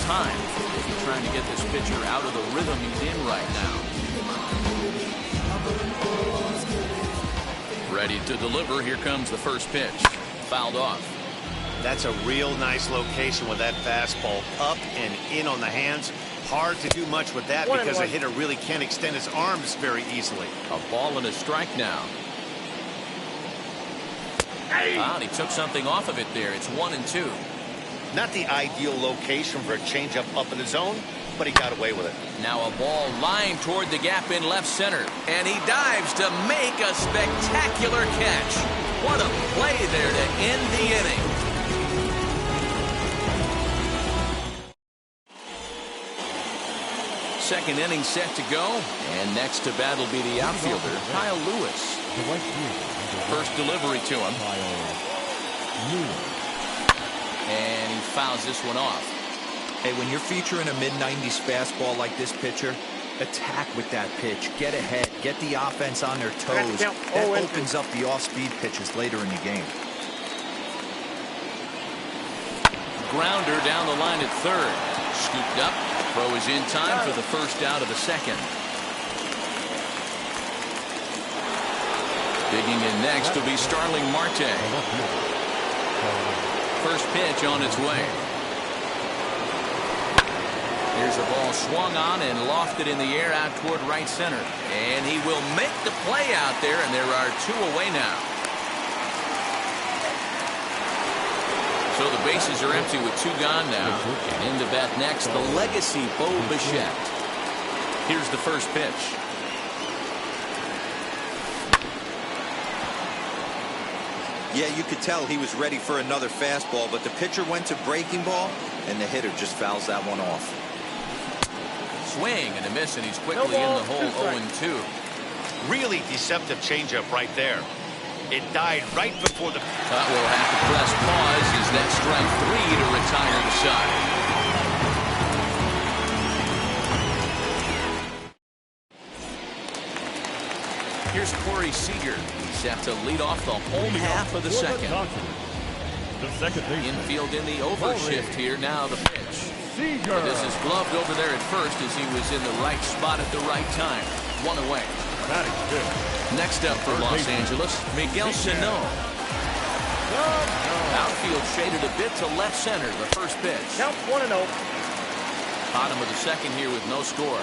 time. He's trying to get this pitcher out of the rhythm he's in right now. Ready to deliver. Here comes the first pitch. Fouled off. That's a real nice location with that fastball up and in on the hands. Hard to do much with that because a hitter really can't extend his arms very easily. A ball and a strike now. Wow, he took something off of it there. It's 1-2. Not the ideal location for a changeup up in the zone, but he got away with it. Now a ball lined toward the gap in left center, and he dives to make a spectacular catch. What a play there to end the inning. Second inning set to go, and next to bat will be the outfielder, Kyle Lewis. First delivery to him. And he fouls this one off. Hey, when you're featuring a mid-90s fastball like this pitcher, attack with that pitch. Get ahead. Get the offense on their toes. That opens up the off-speed pitches later in the game. Grounder down the line at third. Scooped up. Throw is in time for the first out of the second. Digging in next will be Starling Marte. First pitch on its way. Here's a ball swung on and lofted in the air out toward right center. And he will make the play out there, and there are two away now. So the bases are empty with two gone now. And into bat next, the legacy Bo Bichette. Here's the first pitch. Yeah, you could tell he was ready for another fastball, but the pitcher went to breaking ball, and the hitter just fouls that one off. Swing and a miss, and he's quickly in the hole 0-2. Really deceptive changeup right there. It died right before the... But will have to press pause as that strike 3 to retire the side. Here's Corey Seager. He's set to lead off the home half of the second. Infield in the overshift here. Now the pitch. This is gloved over there at first as he was in the right spot at the right time. One away. Next up for Los Angeles, Miguel Sano. Outfield shaded a bit to left center. The first pitch. Count 1-0. Bottom of the second here with no score.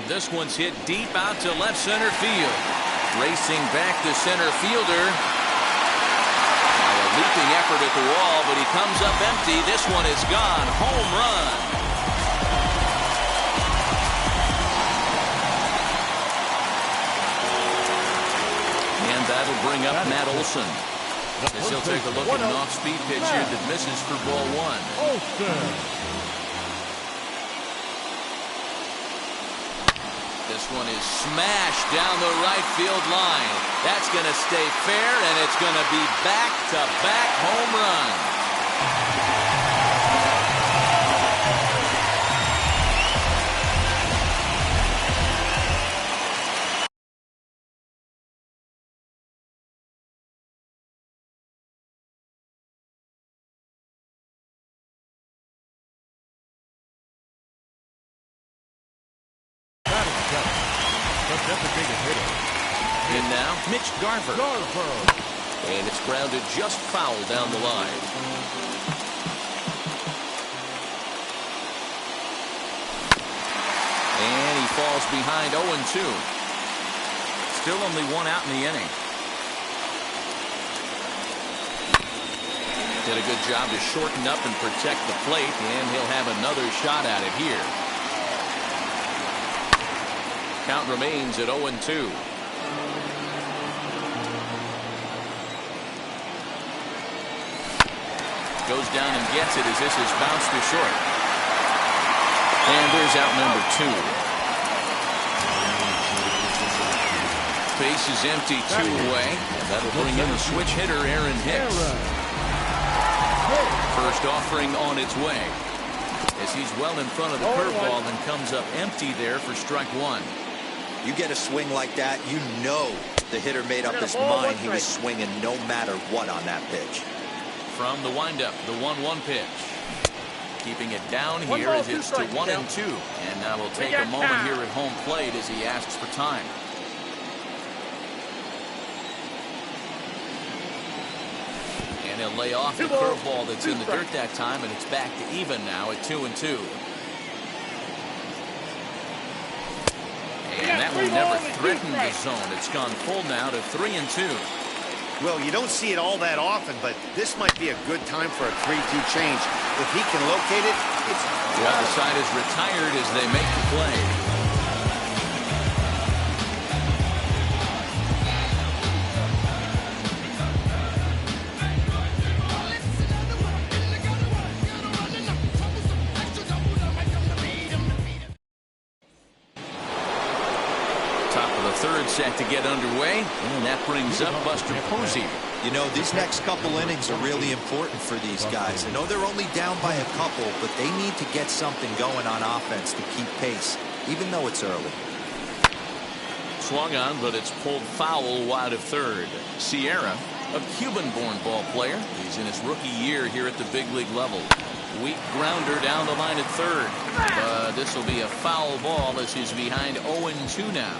This one's hit deep out to left center field. Racing back to center fielder. Now a leaping effort at the wall, but he comes up empty. This one is gone. Home run. And that'll bring up Matt Olson. As he'll take a look at an off-speed pitch here that misses for ball one. This one is smashed down the right field line. That's going to stay fair, and it's going to be back-to-back home run. In now, Mitch Garver. And it's grounded just foul down the line. And he falls behind 0-2. Still only one out in the inning. Did a good job to shorten up and protect the plate, and he'll have another shot at it here. Count remains at 0-2. Goes down and gets it as this is bounced to short. And there's out number 2. Base is empty, 2 away. And that'll bring in the switch hitter, Aaron Hicks. First offering on its way. As he's well in front of the curveball and comes up empty there for strike 1. You get a swing like that, you know the hitter made up his mind he was swinging no matter what on that pitch. from the windup, the 1-1 pitch. Keeping it down here as it's to 1-2. And now we'll take a moment here at home plate as he asks for time. And he'll lay off the curveball that's in the dirt that time, and it's back to even now at 2-2. And that one never threatened the zone. It's gone full now to 3-2. Well, you don't see it all that often, but this might be a good time for a 3-2 change. If he can locate it, it's... The other side is retired as they make the play. Third set to get underway, and that brings up Buster Posey. You know, these next couple innings are really important for these guys. I know they're only down by a couple, but they need to get something going on offense to keep pace, even though it's early. Swung on, but it's pulled foul wide of third. Sierra, a Cuban-born ball player. He's in his rookie year here at the big league level. Weak grounder down the line at third. But this will be a foul ball as he's behind 0-2 now.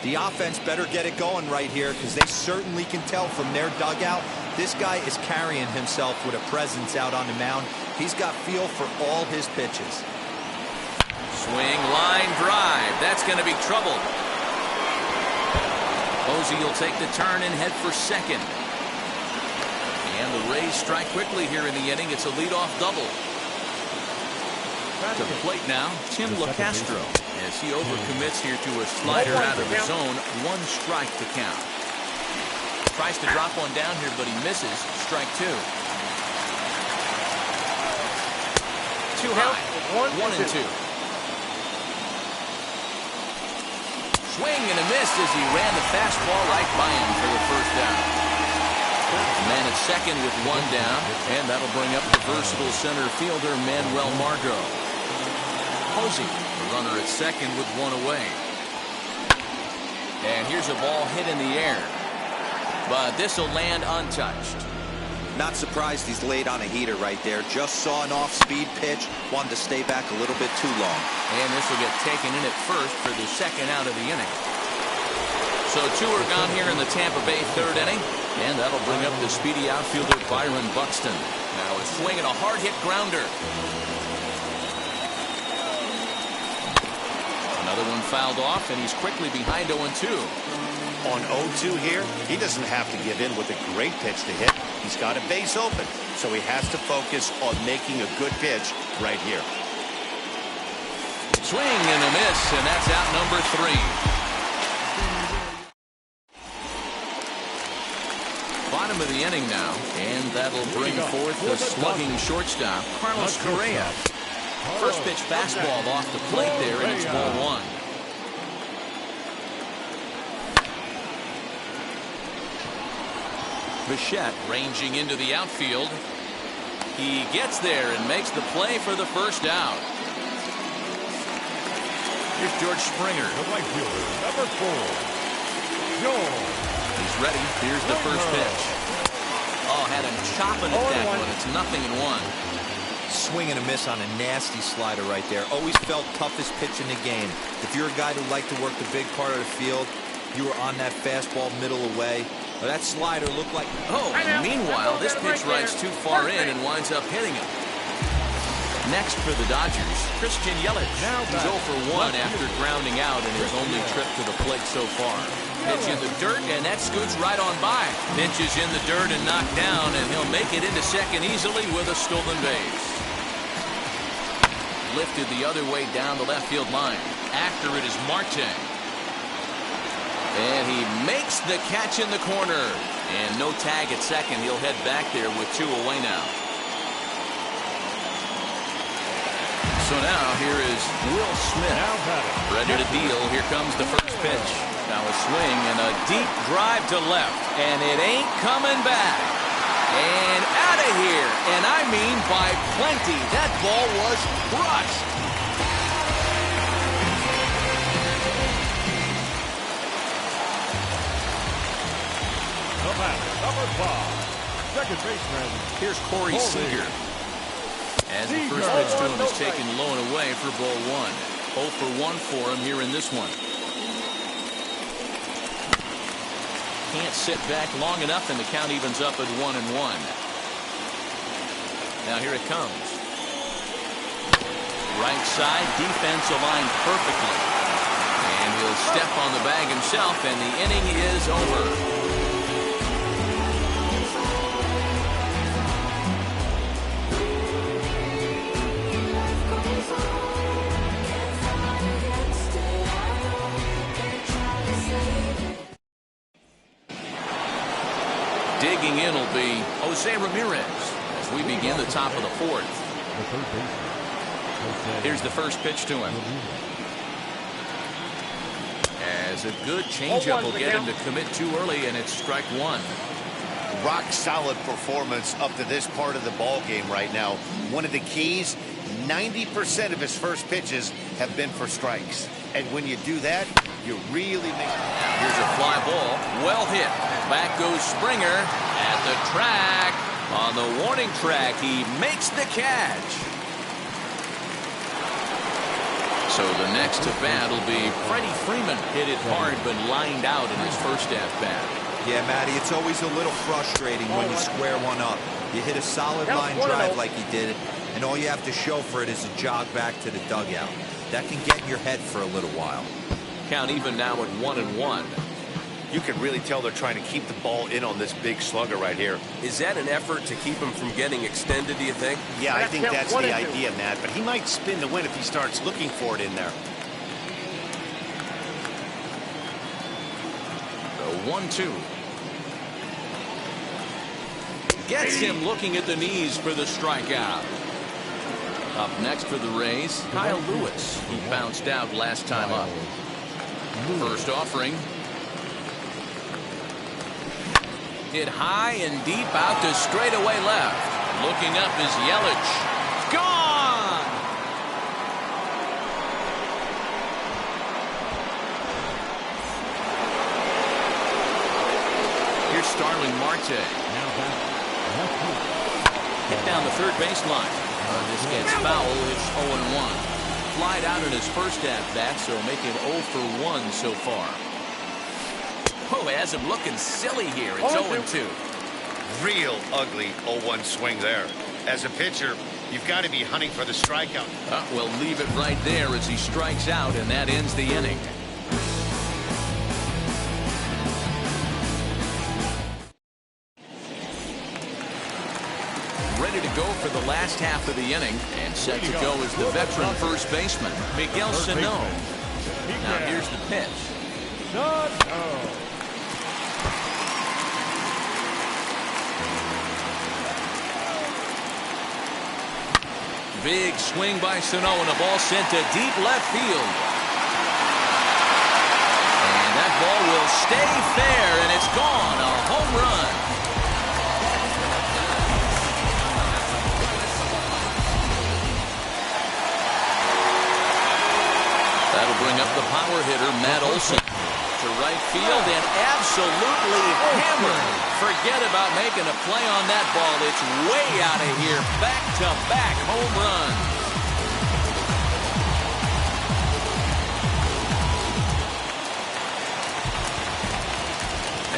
The offense better get it going right here, because they certainly can tell from their dugout this guy is carrying himself with a presence out on the mound. He's got feel for all his pitches. Swing, line drive. That's going to be trouble. Posey will take the turn and head for second. And the Rays strike quickly here in the inning. It's a leadoff double. To the plate now, Tim LaCastro, as he overcommits here to a slider out of the zone. 1 strike to count. Tries to drop one down here, but he misses. Strike 2. Too high. 1-2. Swing and a miss as he ran the fastball right by him for the first down. Man at second with 1 down, and that'll bring up the versatile center fielder Manuel Margot. Posey, the runner at second with 1 away. And here's a ball hit in the air, but this will land untouched. Not surprised he's laid on a heater right there. Just saw an off-speed pitch, wanted to stay back a little bit too long. And this will get taken in at first for the second out of the inning. So 2 are gone here in the Tampa Bay third inning, and that'll bring up the speedy outfielder Byron Buxton. Now a swing and a hard hit grounder. Another one fouled off, and he's quickly behind 0-2. On 0-2 here, he doesn't have to give in with a great pitch to hit. He's got a base open, so he has to focus on making a good pitch right here. Swing and a miss, and that's out number 3. Bottom of the inning now, and that'll bring forth the slugging shortstop, Carlos Correa. First pitch fastball off the plate there, and it's ball 1. Bichette ranging into the outfield. He gets there and makes the play for the first out. Here's George Springer. The right fielder, number 4, George. He's ready. Here's the first pitch. Oh, had him chopping at that one. It's 0-1. Swing and a miss on a nasty slider right there. Always felt toughest pitch in the game. If you're a guy who liked to work the big part of the field, you were on that fastball middle away. But that slider looked like... Oh, and meanwhile, this pitch rides too far in and winds up hitting him. Next for the Dodgers, Christian Yelich. He's 0 for 1 after grounding out in his only trip to the plate so far. Pitch in the dirt, and that scoots right on by. Pitch is in the dirt and knocked down, and he'll make it into second easily with a stolen base. Lifted the other way down the left field line. After it is Marte. And he makes the catch in the corner. And no tag at second. He'll head back there with 2 away now. So now here is Will Smith. Ready to deal. Here comes the first pitch. Now a swing and a deep drive to left. And it ain't coming back. And out of here. And I mean by plenty. That ball was crushed. The batter, number 5, second baseman. Here's Corey Seager. As the first pitch to him is taken low and away for ball one. 0 for 1 for him here in this one. Can't sit back long enough, and the count evens up at 1-1. Now here it comes. Right side, defense aligned perfectly. And he'll step on the bag himself, and the inning is over. Digging in will be Jose Ramirez as we begin the top of the fourth. Here's the first pitch to him. As a good changeup will get him to commit too early, and it's strike one. Rock solid performance up to this part of the ball game right now. One of the keys, 90% of his first pitches have been for strikes. And when you do that, you really make... Here's a fly ball. Well hit. Back goes Springer at the track. On the warning track, he makes the catch. So the next to bat will be Freddie Freeman. Hit it hard, but lined out in his first at-bat. Yeah, Matty, it's always a little frustrating when you square one up. You hit a solid line drive like he did, and all you have to show for it is a jog back to the dugout. That can get in your head for a little while. Count even now at 1-1. You can really tell they're trying to keep the ball in on this big slugger right here. Is that an effort to keep him from getting extended, do you think? Yeah, I think that's the idea, Matt. But he might spin the win if he starts looking for it in there. The 1-2. Gets him looking at the knees for the strikeout. Up next for the Rays, Kyle Lewis. He bounced out last time up. First offering. Hit high and deep out to straightaway left. Looking up is Yelich. Gone! Here's Starling Marte. Hit down the third baseline. This gets foul. It's 0-1. Flied out in his first at-bat, so make him 0 for 1 so far. Oh, has him looking silly here. It's 0-2. Real ugly 0-1 swing there. As a pitcher, you've got to be hunting for the strikeout. We'll leave it right there as he strikes out, and that ends the inning. Ready to go for the last half of the inning, and set to go is the veteran first baseman, Miguel Sano. Now here's the pitch. Big swing by Sano, and a ball sent to deep left field. And that ball will stay fair, and it's gone. A home run. That'll bring up the power hitter, Matt Olson. To right field and absolutely hammered. Forget about making a play on that ball. It's way out of here. Back-to-back home run.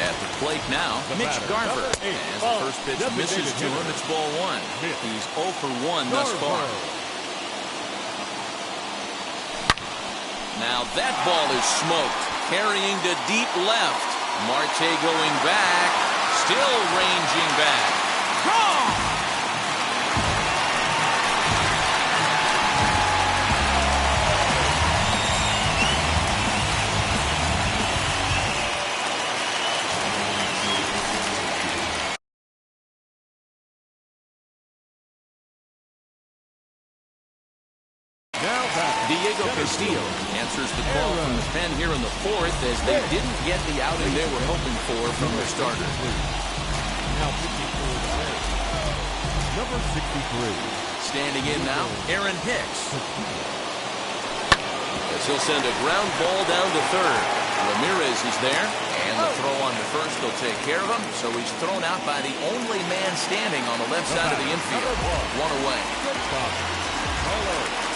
At the plate now, Mitch Garver. As the first pitch misses to him, it's ball one. He's 0 for 1 thus far. Now that ball is smoked. Carrying to deep left. Marte going back. Still ranging back. Gone! Diego Castillo answers the call from the pen here in the fourth, as they didn't get the outing they were hoping for from their starter. Now 54 number 63. Standing in now, Aaron Hicks. As he'll send a ground ball down to third. Ramirez is there, and and the throw on the first will take care of him. So he's thrown out by the only man standing on the left side of the infield. One away.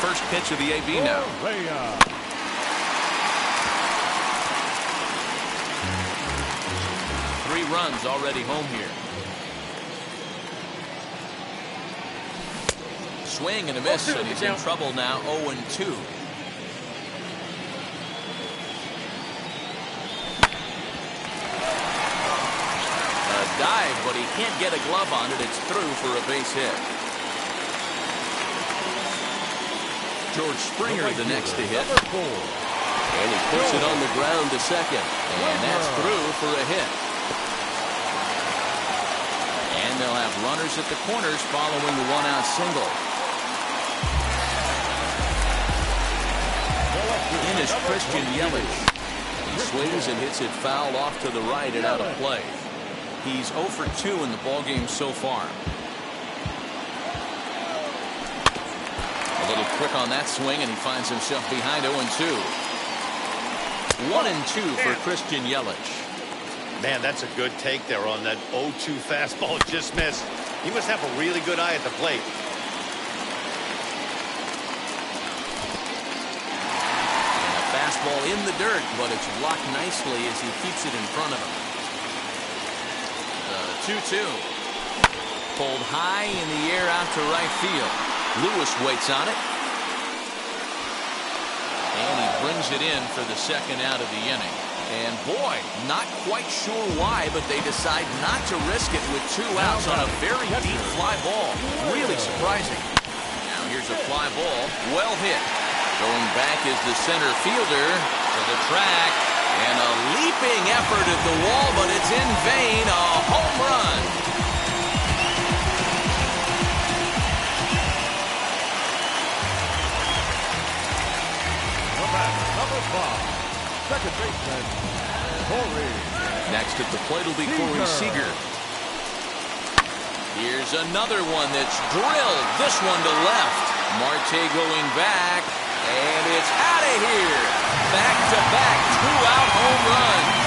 First pitch of the AB now. 3 runs already home here. Swing and a miss, and he's in trouble now. 0-2. Dive, but he can't get a glove on it. It's through for a base hit. George Springer the next to hit. And he puts it on the ground to second. And that's through for a hit. And they'll have runners at the corners following the 1-out single. In is Christian Yelich. He swings and hits it foul off to the right and out of play. He's 0 for 2 in the ballgame so far. A little quick on that swing, and he finds himself behind 0-2. 1-2 for Christian Yelich. Man, that's a good take there on that 0-2 fastball. Just missed. He must have a really good eye at the plate. And a fastball in the dirt, but it's blocked nicely as he keeps it in front of him. 2-2. Pulled high in the air out to right field. Lewis waits on it. And he brings it in for the second out of the inning. And boy, not quite sure why, but they decide not to risk it with 2 outs on a very deep fly ball. Really surprising. Now here's a fly ball. Well hit. Going back is the center fielder to the track. And a leaping effort at the wall, but it's in vain. A home run. Number 5, second baseman, Corey. Next at the plate will be Corey Seager. Here's another one that's drilled. This one to left. Marte going back. And it's out of here. Back-to-back 2-out home runs.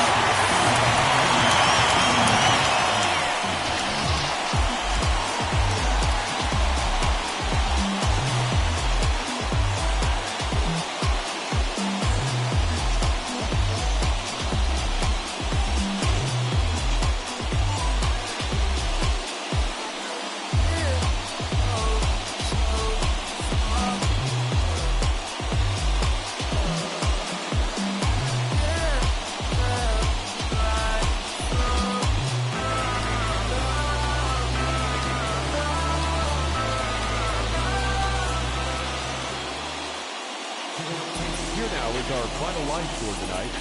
Here now is our final line score tonight.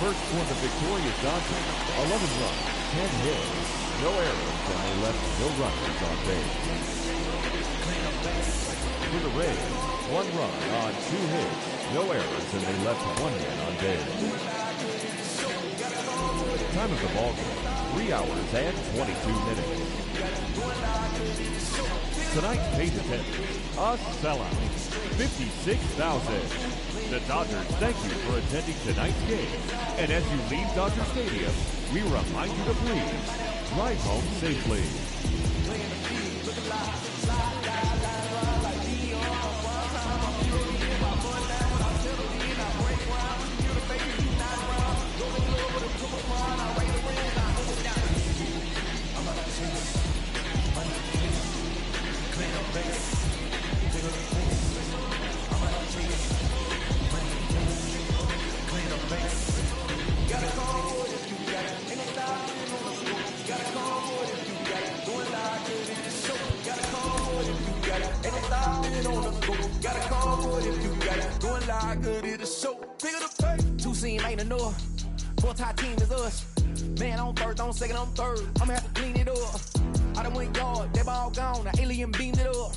First for the victorious Dodgers, 11 runs, 10 hits, no errors, and they left no runners on base. For the Rays, 1 run on 2 hits, no errors, and they left 1 man on base. Time of the ball game, 3 hours and 22 minutes. Tonight's paid attendance, a sellout, 56,000. The Dodgers thank you for attending tonight's game. And as you leave Dodger Stadium, we remind you to please drive home safely. Two-seam ain't enough. Four-tie team is us. Man on first, on second, on third. I'ma have to clean it up. I done went yard, they ball gone. The alien beamed it up.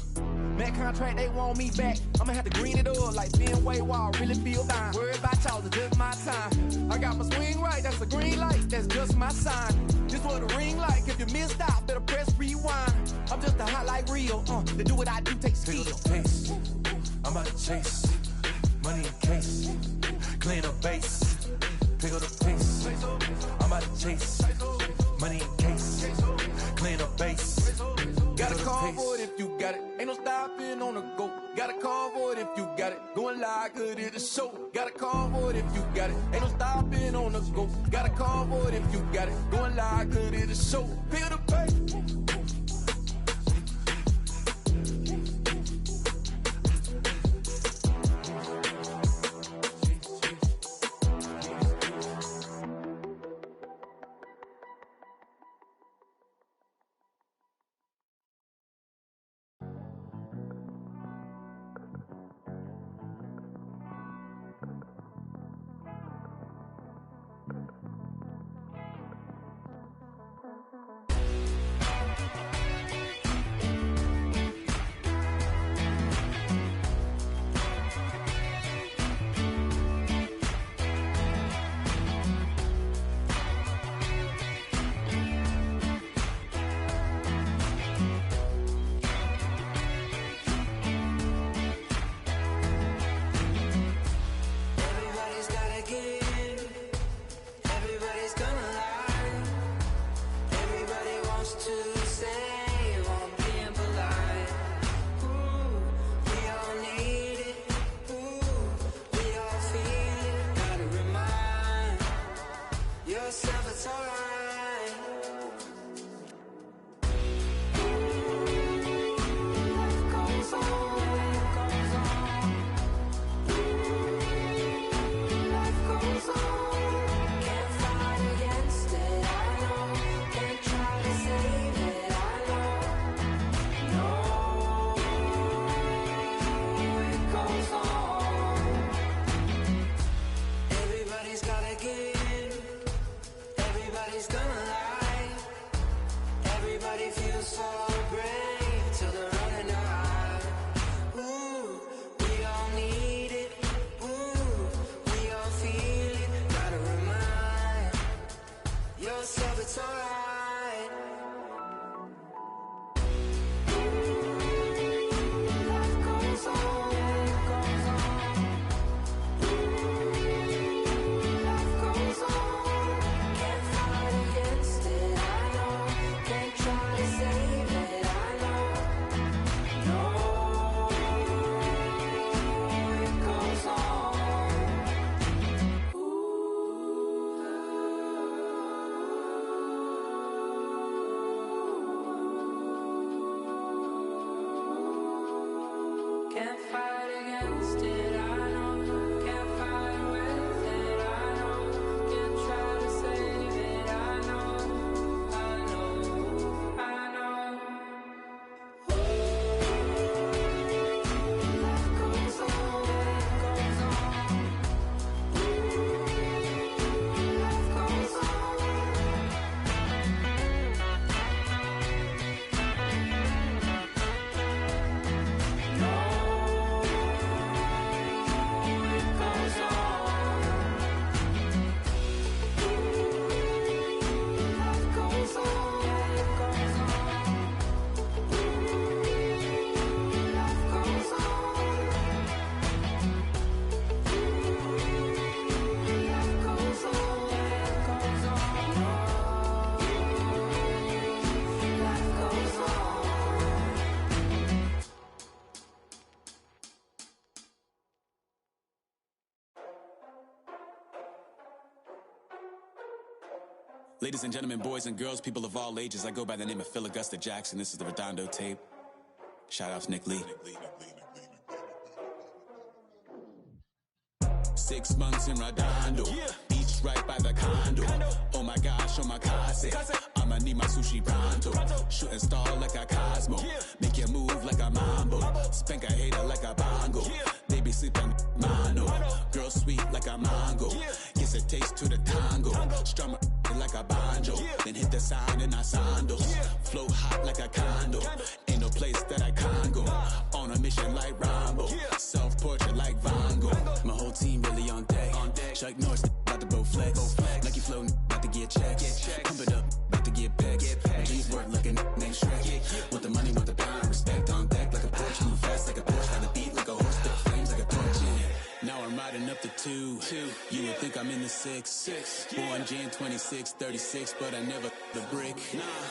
Man contract, they want me back. I'ma have to green it up like Ben Way Wall. Really feel fine. Worried about y'all, it's just my time. I got my swing right, that's a green light. That's just my sign. This what a ring like. If you missed out, better press rewind. I'm just a hot like real. To do what I do takes skill. Taste. I'm about to chase money in case, clean up base, pick up the pace. I'm out to chase, money in case, clean up base. Got a call for it if you got it. Ain't no stopping on the go. Got a call for it if you got it. Going live, good at the show. Got a call for it if you got it. Ain't no stopping on the go. Got a call for it if you got it. Going live, good at the show. Pick up the pace. Ladies and gentlemen, boys and girls, people of all ages, I go by the name of Phil Augusta Jackson. This is the Redondo tape. Shout out to Nick Lee. 6 months in Redondo, beach right by the condo. Oh my gosh, oh my casa, I'ma need my sushi pronto. Shooting star like a Cosmo, make you move like a mambo. Spank a hater like a bongo. They be sleeping mono. Girl sweet like a mango. Gets a taste to the tango. Strum like a banjo. Then hit the sign in our sandals. Flow hot like a condo. Ain't no place that I can't go. On a mission like Rambo. Self-portrait like Van Gogh. My whole team really on deck. Chuck Norris about to blow flex. Nike flow about to get checks. Pump it up about to get bags. My G's work like a named Shrek. Want the money, want the pound. Respect on deck like a Porsche. Move fast like a Porsche. Got the beat like a horse. Spit flames like a torch. Now I'm riding up the 2. You would think I'm in the six. Born Jan 26, 36, but I never the brick.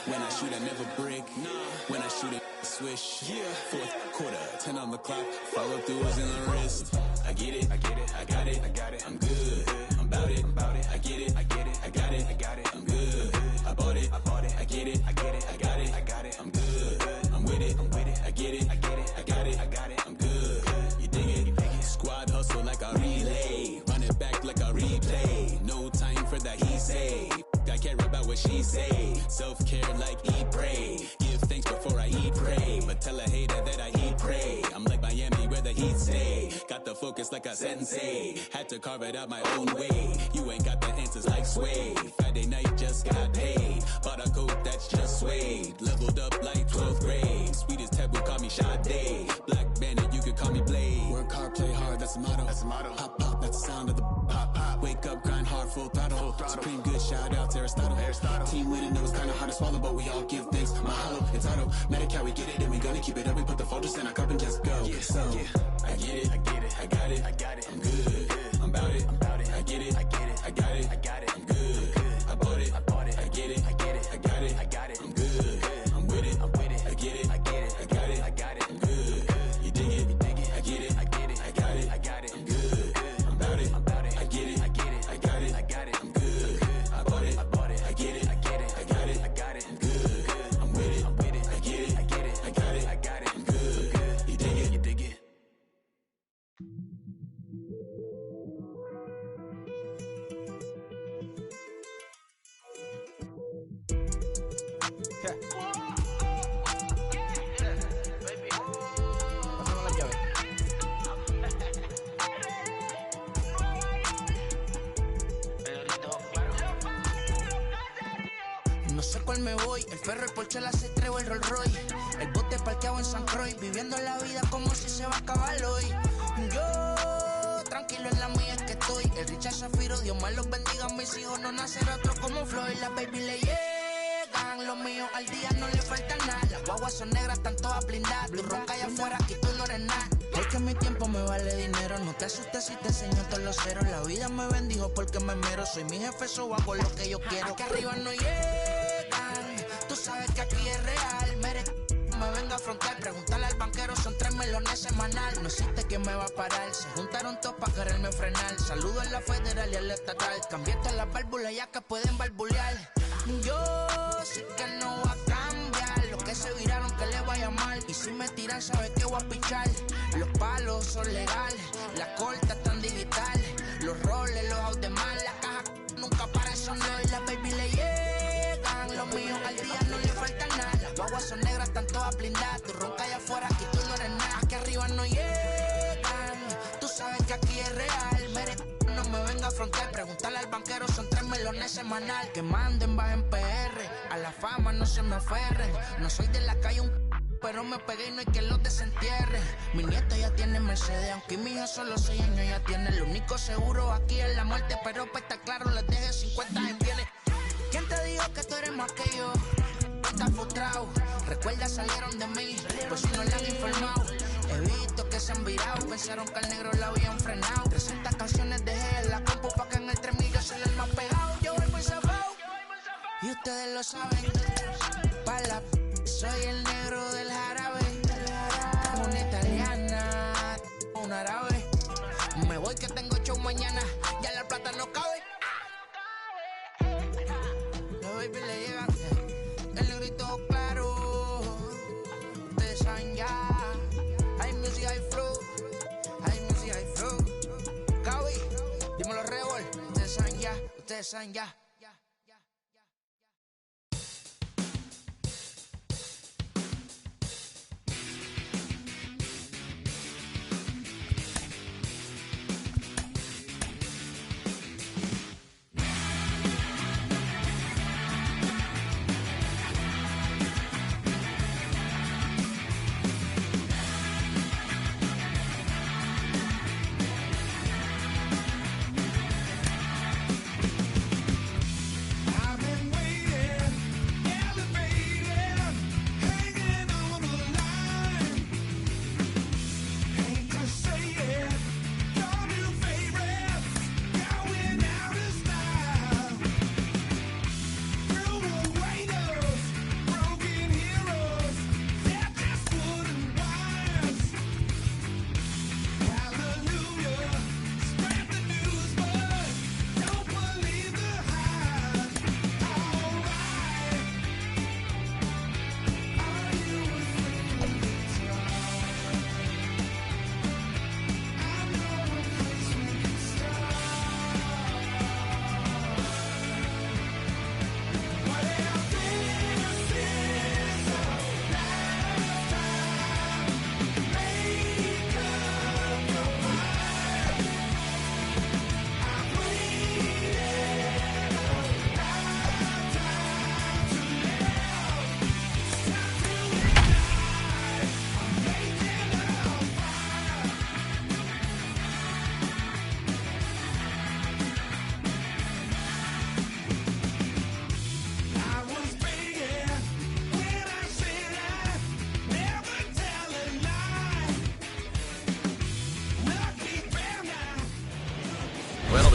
When I shoot, I never brick. When I shoot, it swish. Fourth quarter, 10 on the clock. Follow throughs in the wrist. I get it, I got it, I'm good. I'm about it, I get it, I got it, I'm good. I bought it, I get it, I got it, I'm good. I'm with it, I get it, I got it, I'm good. You dig it? Squad hustle like a relay. Run it back like a replay. No time for that he say. I care about what she say. Self-care like eat, pray. Give thanks before I eat, pray. But tell a hater that I eat, pray. I'm like Miami where the heat stay. Got the focus like a sensei. Had to carve it out my own way. You ain't got the answers like Sway. Friday night just got paid. Bought a coat that's just suede. Leveled up like 12th grade. Sweetest taboo, call me Sade. Black Bandit, you could call me Blade. Work hard, play hard, that's the motto. Pop, pop, that's the sound of the pop, pop. Wake up, grind hard, full throttle. Supreme good, shout out to Aristotle. Team winning, it was kinda hard to swallow, but we all give thanks. Mahalo, it's auto. Medical, we get it, and we gonna keep it up. We put the focus in our cup and just go. So, I get it, I got it, I'm good. I'm about it, I get it, I got it, I'm good. I bought it, I get it, I got it, I'm good. I'm with it, I get it, I got it, I'm good. You dig it, I get it, I got it, I'm good. I'm about it, I get it, I got it, I'm good. I bought it, I get it, I got it, I'm good. I'm with it, I get it, I got it, I'm good. You dig it? No sé cuál me voy, el ferro, el Porsche, la C3 o el Rolls Royce. El bote parqueado en San Croix, viviendo la vida como si se va a acabar hoy. Yo, tranquilo en la mía es que estoy. El Richard Zafiro, Dios más los bendiga, mis hijos no nacerá otro como Floyd. Las baby le llegan, los míos al día no le falta nada. Las guaguas son negras, están todas blindadas. Tu ronca allá afuera, aquí tú no eres nada. Es que mi tiempo me vale dinero, no te asustes si te enseño todos los ceros. La vida me bendijo porque me mero, soy mi jefe, so hago lo que yo quiero. Aquí arriba no llegan, tú sabes que aquí es real. Me venga a afrontar, preguntarle al banquero, son 3 melones semanal. No existe quien me va a parar, se juntaron todos para quererme frenar. Saludo a la federal y a la estatal, cambié todas las válvulas ya que pueden barbulear. Yo sé que no va a cambiar, lo que se viraron que le vaya mal. Y si me tiran sabe que voy a pichar. Los palos son legales, las cortas están digitales. Los roles, los out de mal, la caja nunca para eso no. Y las baby le llegan, los míos al día no le falta nada. Las guaguas son negras, están todas blindadas. Tu ronca allá afuera, aquí tú no eres nada. Aquí arriba no llegan, tú sabes que aquí es real. No me venga a afrontar, preguntarle al banquero, son 3 melones semanal. Que manden, bajen PR, a la fama no se me aferren. No soy de la calle pero me pegué y no hay que los desentierre. Mi nieto ya tiene Mercedes, aunque mi hijo solo 6 años ya tiene. Lo único seguro aquí es la muerte, pero para estar claro les deje 50 en pieles. ¿Quién te dijo que tú eres más que yo? Estás frustrado, recuerda salieron de mí, por si no le han informado. He visto que se han virado, pensaron que al negro lo habían frenado. 300 canciones dejé en la compu pa' que en el 3000 yo soy el más pegado. Yo voy muy zafado, y ustedes lo saben. Pa' la soy el negro del jarabe. Una italiana, un árabe. Me voy que tengo show mañana, ya la plata no cabe. Los baby le llegan, el negrito claro. Ustedes saben ya, hay music, hay flow. Hay music, hay flow. Cabi, dímelo Rebol. Ustedes saben ya.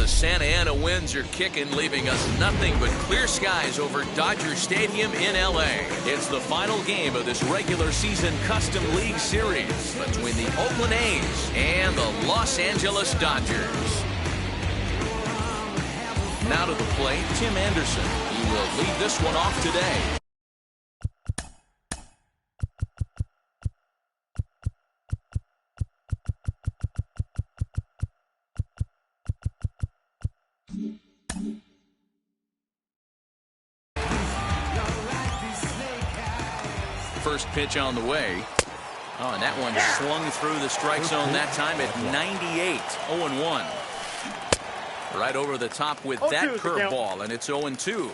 the Santa Ana winds are kicking, leaving us nothing but clear skies over Dodger Stadium in L.A. It's the final game of this regular season Custom League Series between the Oakland A's and the Los Angeles Dodgers. Now to the plate, Tim Anderson. He will lead this one off today. First pitch on the way. Oh, and that one swung through the strike zone that time at 98. 0-1. Right over the top with that curveball, and it's 0-2.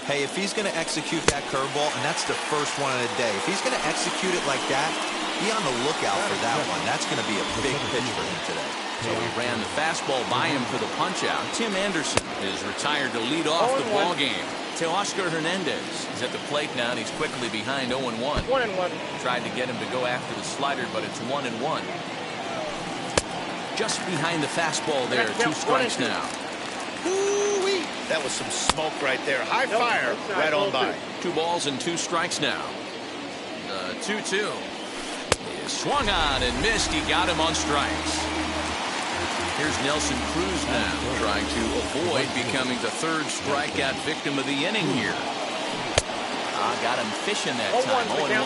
Hey, if he's going to execute that curveball, and that's the first one of the day, if he's going to execute it like that, be on the lookout for that one. That's going to be a big pitch for him today. So he ran the fastball by him for the punch-out. Tim Anderson is retired to lead off the ball game. Teoscar Hernandez is at the plate now, and he's quickly behind 0-1. 1-1. Tried to get him to go after the slider, but it's 1-1. Just behind the fastball there. 2 strikes now. Ooh-wee. That was some smoke right there. High fire right on by. 2 balls and 2 strikes now. The 2-2. He swung on and missed. He got him on strikes. Here's Nelson Cruz now, trying to avoid becoming the 3rd strikeout victim of the inning here. Got him fishing that time. 0-1.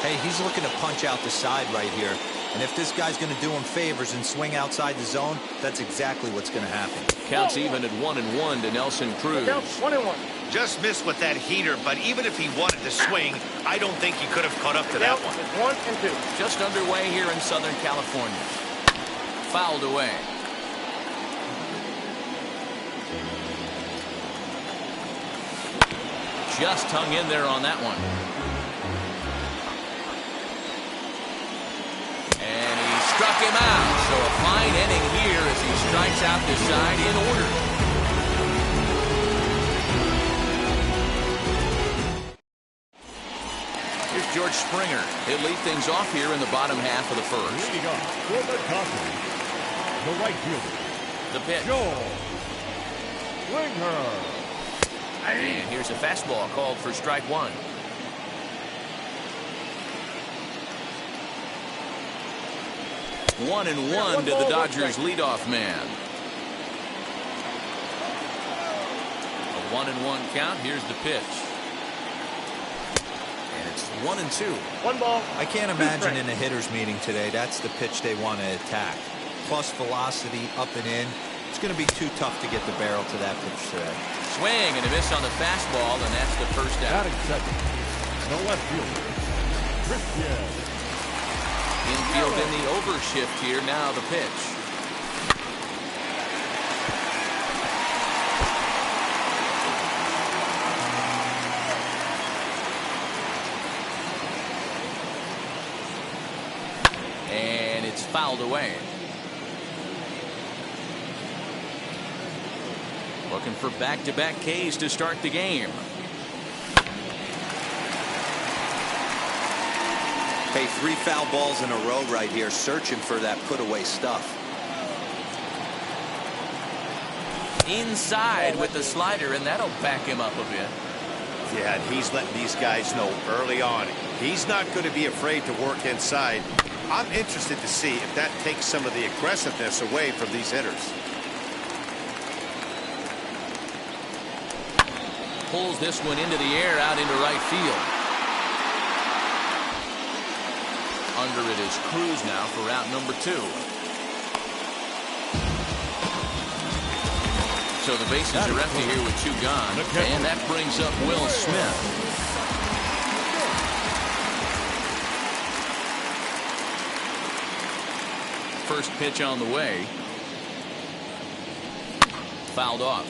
Hey, he's looking to punch out the side right here. And if this guy's going to do him favors and swing outside the zone, that's exactly what's going to happen. Counts even at 1-1 to Nelson Cruz. 1-1. Just missed with that heater, but even if he wanted to swing, I don't think he could have caught up to that one. 1-2. Just underway here in Southern California. Fouled away. Just hung in there on that one. And he struck him out. So a fine inning here as he strikes out the side in order. Here's George Springer. He'll lead things off here in the bottom half of the first. Leading off for the Dodgers, the right fielder, The pitch. Joel Springer. And here's a fastball called for strike 1. One and one to the Dodgers leadoff man. A 1-1 count. Here's the pitch. And it's 1-2. 1 ball. I can't imagine in a hitter's meeting today, that's the pitch they want to attack. Plus velocity, up and in. It's going to be too tough to get the barrel to that pitch today. Swing and a miss on the fastball, and that's the first out. Batting second, the left fielder, Christian. Infield in the overshift here. Now the pitch. And it's fouled away. Looking for back-to-back Ks to start the game. Hey, 3 foul balls in a row right here, searching for that put-away stuff. Inside with the slider, and that'll back him up a bit. Yeah, and he's letting these guys know early on he's not going to be afraid to work inside. I'm interested to see if that takes some of the aggressiveness away from these hitters. Pulls this one into the air out into right field. Under it is Cruz now for out number 2. So the bases are empty here with 2 gone. And that brings up Will Smith. First pitch on the way. Fouled off.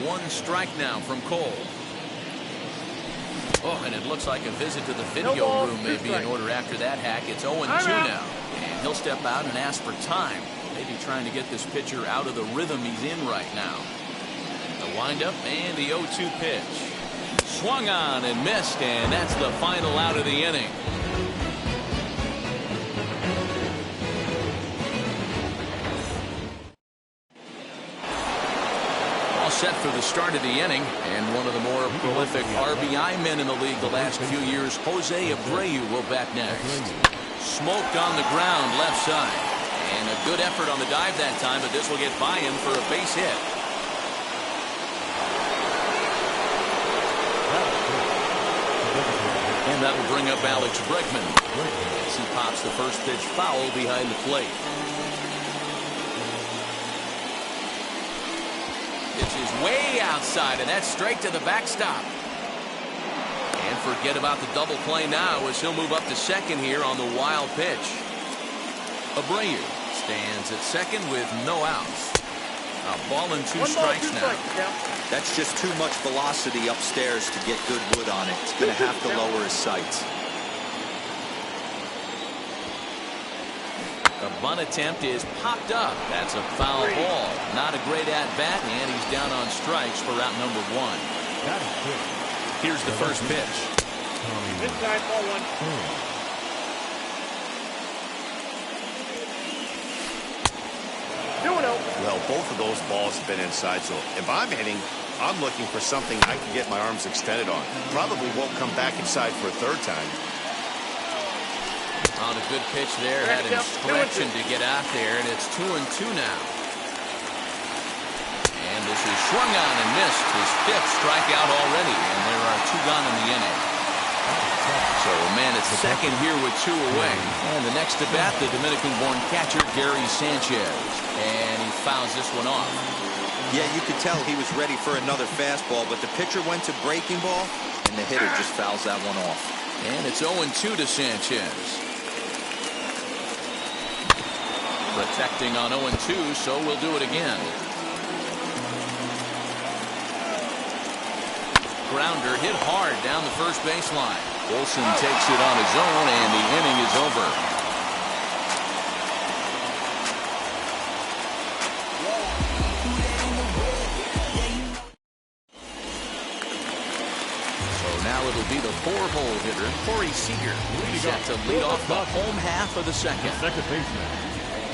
One strike now from Cole. Oh, and it looks like a visit to the video room may be in order after that hack. It's 0-2 now. And he'll step out and ask for time. Maybe trying to get this pitcher out of the rhythm he's in right now. The windup and the 0-2 pitch. Swung on and missed, and that's the final out of the inning. started the inning, and one of the more prolific RBI men in the league the last few years, Jose Abreu, will bat next. Smoked on the ground left side. And a good effort on the dive that time, but this will get by him for a base hit. And that'll bring up Alex Bregman as he pops the first pitch foul behind the plate. Pitch is way outside, and that's straight to the backstop. And forget about the double play now as he'll move up to second here on the wild pitch. Abreu stands at second with no outs. A ball and two strikes now. That's just too much velocity upstairs to get good wood on it. He's going to have to lower his sights. The bunt attempt is popped up. That's a foul ball. Not a great at-bat, and he's down on strikes for route number one. Here's the first pitch. Inside, ball one. Well, both of those balls have been inside, so if I'm hitting, I'm looking for something I can get my arms extended on. Probably won't come back inside for a third time. On a good pitch there, had him stretching to get out there, and it's 2-2 now. And this is swung on and missed. His fifth strikeout already, and there are two gone in the inning. So a man at second here with two away. And the next to bat, the Dominican-born catcher, Gary Sanchez. And he fouls this one off. Yeah, you could tell he was ready for another fastball, but the pitcher went to breaking ball, and the hitter just fouls that one off. And it's 0-2 to Sanchez. Protecting on 0-2, so we'll do it again. Grounder hit hard down the first baseline. Olsen takes it on his own, and the inning is over. So now it'll be the four-hole hitter, Corey Seager, set to lead off the home half of the second. Second baseman,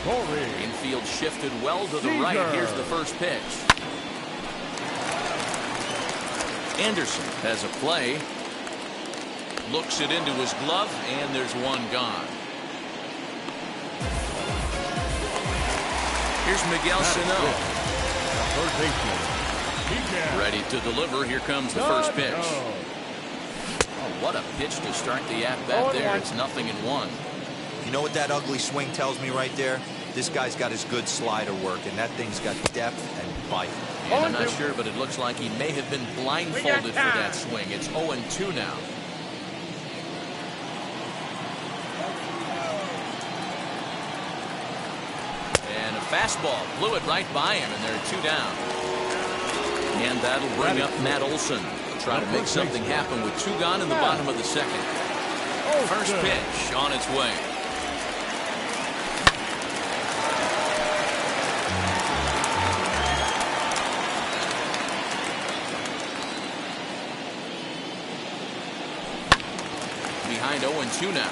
Corey. Infield shifted well to the right. Here's the first pitch. Anderson has a play. Looks it into his glove, and there's one gone. Here's Miguel Sano. Third baseman, ready to deliver. Here comes the first pitch. Oh, what a pitch to start the at-bat there. It's 0-1. You know what that ugly swing tells me right there? This guy's got his good slider work, and that thing's got depth and bite. And I'm not sure, but it looks like he may have been blindfolded for that swing. It's 0-2 now. And a fastball blew it right by him, and there are two down. And that'll bring up Matt Olson. Try to make something happen with two gone in the bottom of the second. First pitch on its way. Behind 0-2 now.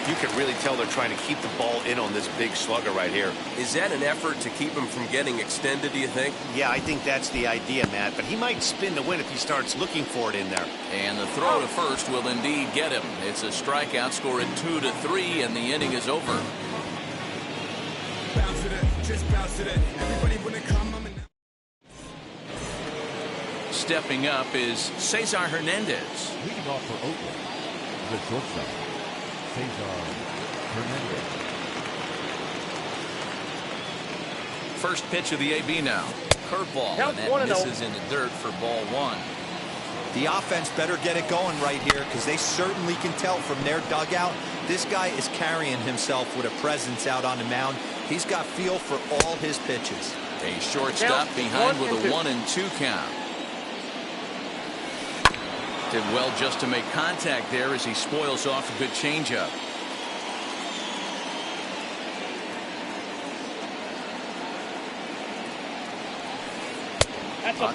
You can really tell they're trying to keep the ball in on this big slugger right here. Is that an effort to keep him from getting extended, do you think? Yeah, I think that's the idea, Matt. But he might spin to win if he starts looking for it in there. And the throw to first will indeed get him. It's a strikeout, score at 2-3, and the inning is over. Bounce to that, just bounce to that. Everybody when they come, I'm in. Stepping up is Cesar Hernandez. leading off for Oakland, the shortstop, Cesar Hernandez. First pitch of the AB now. Curveball, and that misses in the dirt for ball one. The offense better get it going right here, because they certainly can tell from their dugout this guy is carrying himself with a presence out on the mound. He's got feel for all his pitches. A shortstop behind with a 1-2 count. Did well just to make contact there as he spoils off a good changeup.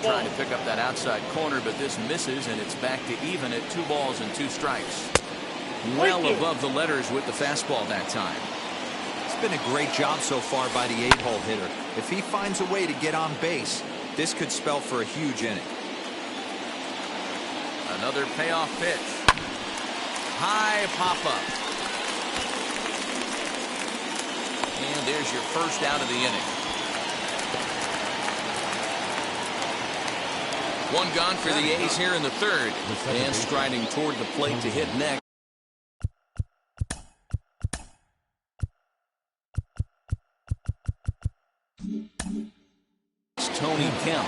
Trying to pick up that outside corner, but this misses, and it's back to even at 2 balls and 2 strikes. Well above the letters with the fastball that time. It's been a great job so far by the 8-hole hitter. If he finds a way to get on base, This could spell for a huge inning. Another payoff pitch. High pop-up. And there's your first out of the inning. One gone for the A's here in the third. And striding toward the plate to hit next. It's Tony Kemp.